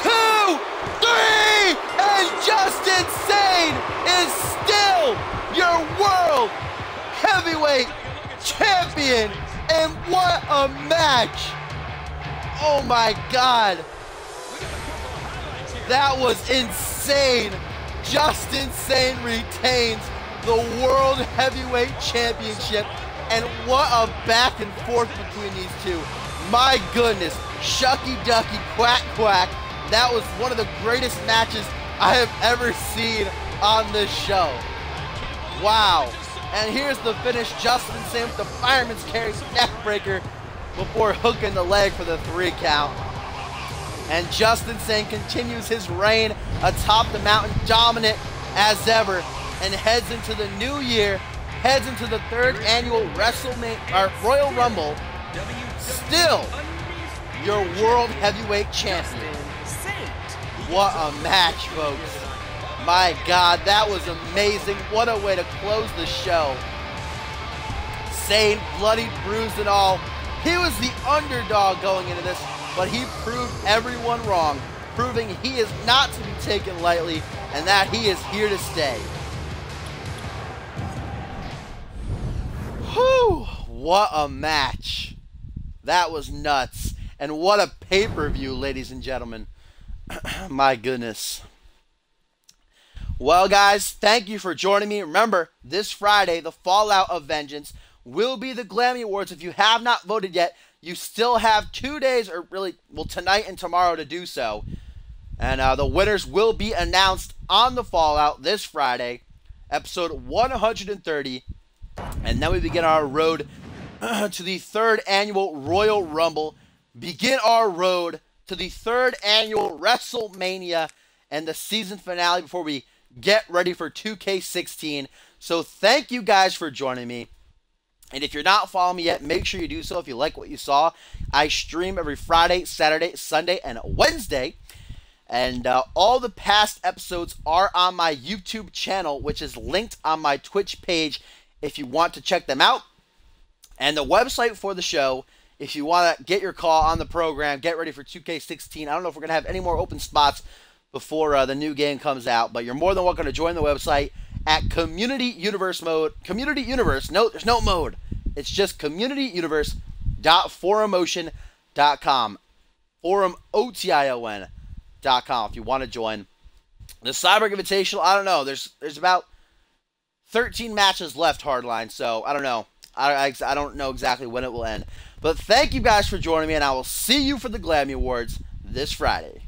2, 3, and Justin Sane is still your world heavyweight champion. And what a match! Oh my God, that was insane. Justin Sane retains the World Heavyweight Championship, and what a back and forth between these two. My goodness, shucky ducky, quack quack. That was one of the greatest matches I have ever seen on this show. Wow. And here's the finish, Justin Sane with the fireman's carry, neck breaker, before hooking the leg for the 3 count. And Justin Sane continues his reign atop the mountain, dominant as ever, and heads into the new year, heads into the 3rd annual Royal Rumble, still your World Heavyweight Champion. What a match, folks. My God, that was amazing. What a way to close the show. Sane, bloody, bruised and all. He was the underdog going into this, but he proved everyone wrong, proving he is not to be taken lightly and that he is here to stay. Whew, what a match. That was nuts. And what a pay-per-view, ladies and gentlemen. My goodness. Well, guys, thank you for joining me. Remember, this Friday, the Fallout of Vengeance will be the Glammy Awards. If you have not voted yet, you still have 2 days, or really, well, tonight and tomorrow to do so. And the winners will be announced on the Fallout this Friday, episode 130. And then we begin our road to the 3rd annual Royal Rumble. Begin our road to the 3rd annual WrestleMania and the season finale before we get ready for 2K16. So thank you guys for joining me. And if you're not following me yet, make sure you do so if you like what you saw. I stream every Friday, Saturday, Sunday, and Wednesday. And all the past episodes are on my YouTube channel, which is linked on my Twitch page if you want to check them out. And the website for the show, if you want to get your call on the program, get ready for 2K16. I don't know if we're going to have any more open spots before the new game comes out, but you're more than welcome to join the website at Community Universe mode. Community Universe. No, there's no mode. It's just communityuniverse.forumotion.com. ForumOtion.com if you want to join. The Cyborg Invitational, I don't know. There's about 13 matches left, Hardline, so I don't know. I don't know exactly when it will end. But thank you guys for joining me, and I will see you for the Glammy Awards this Friday.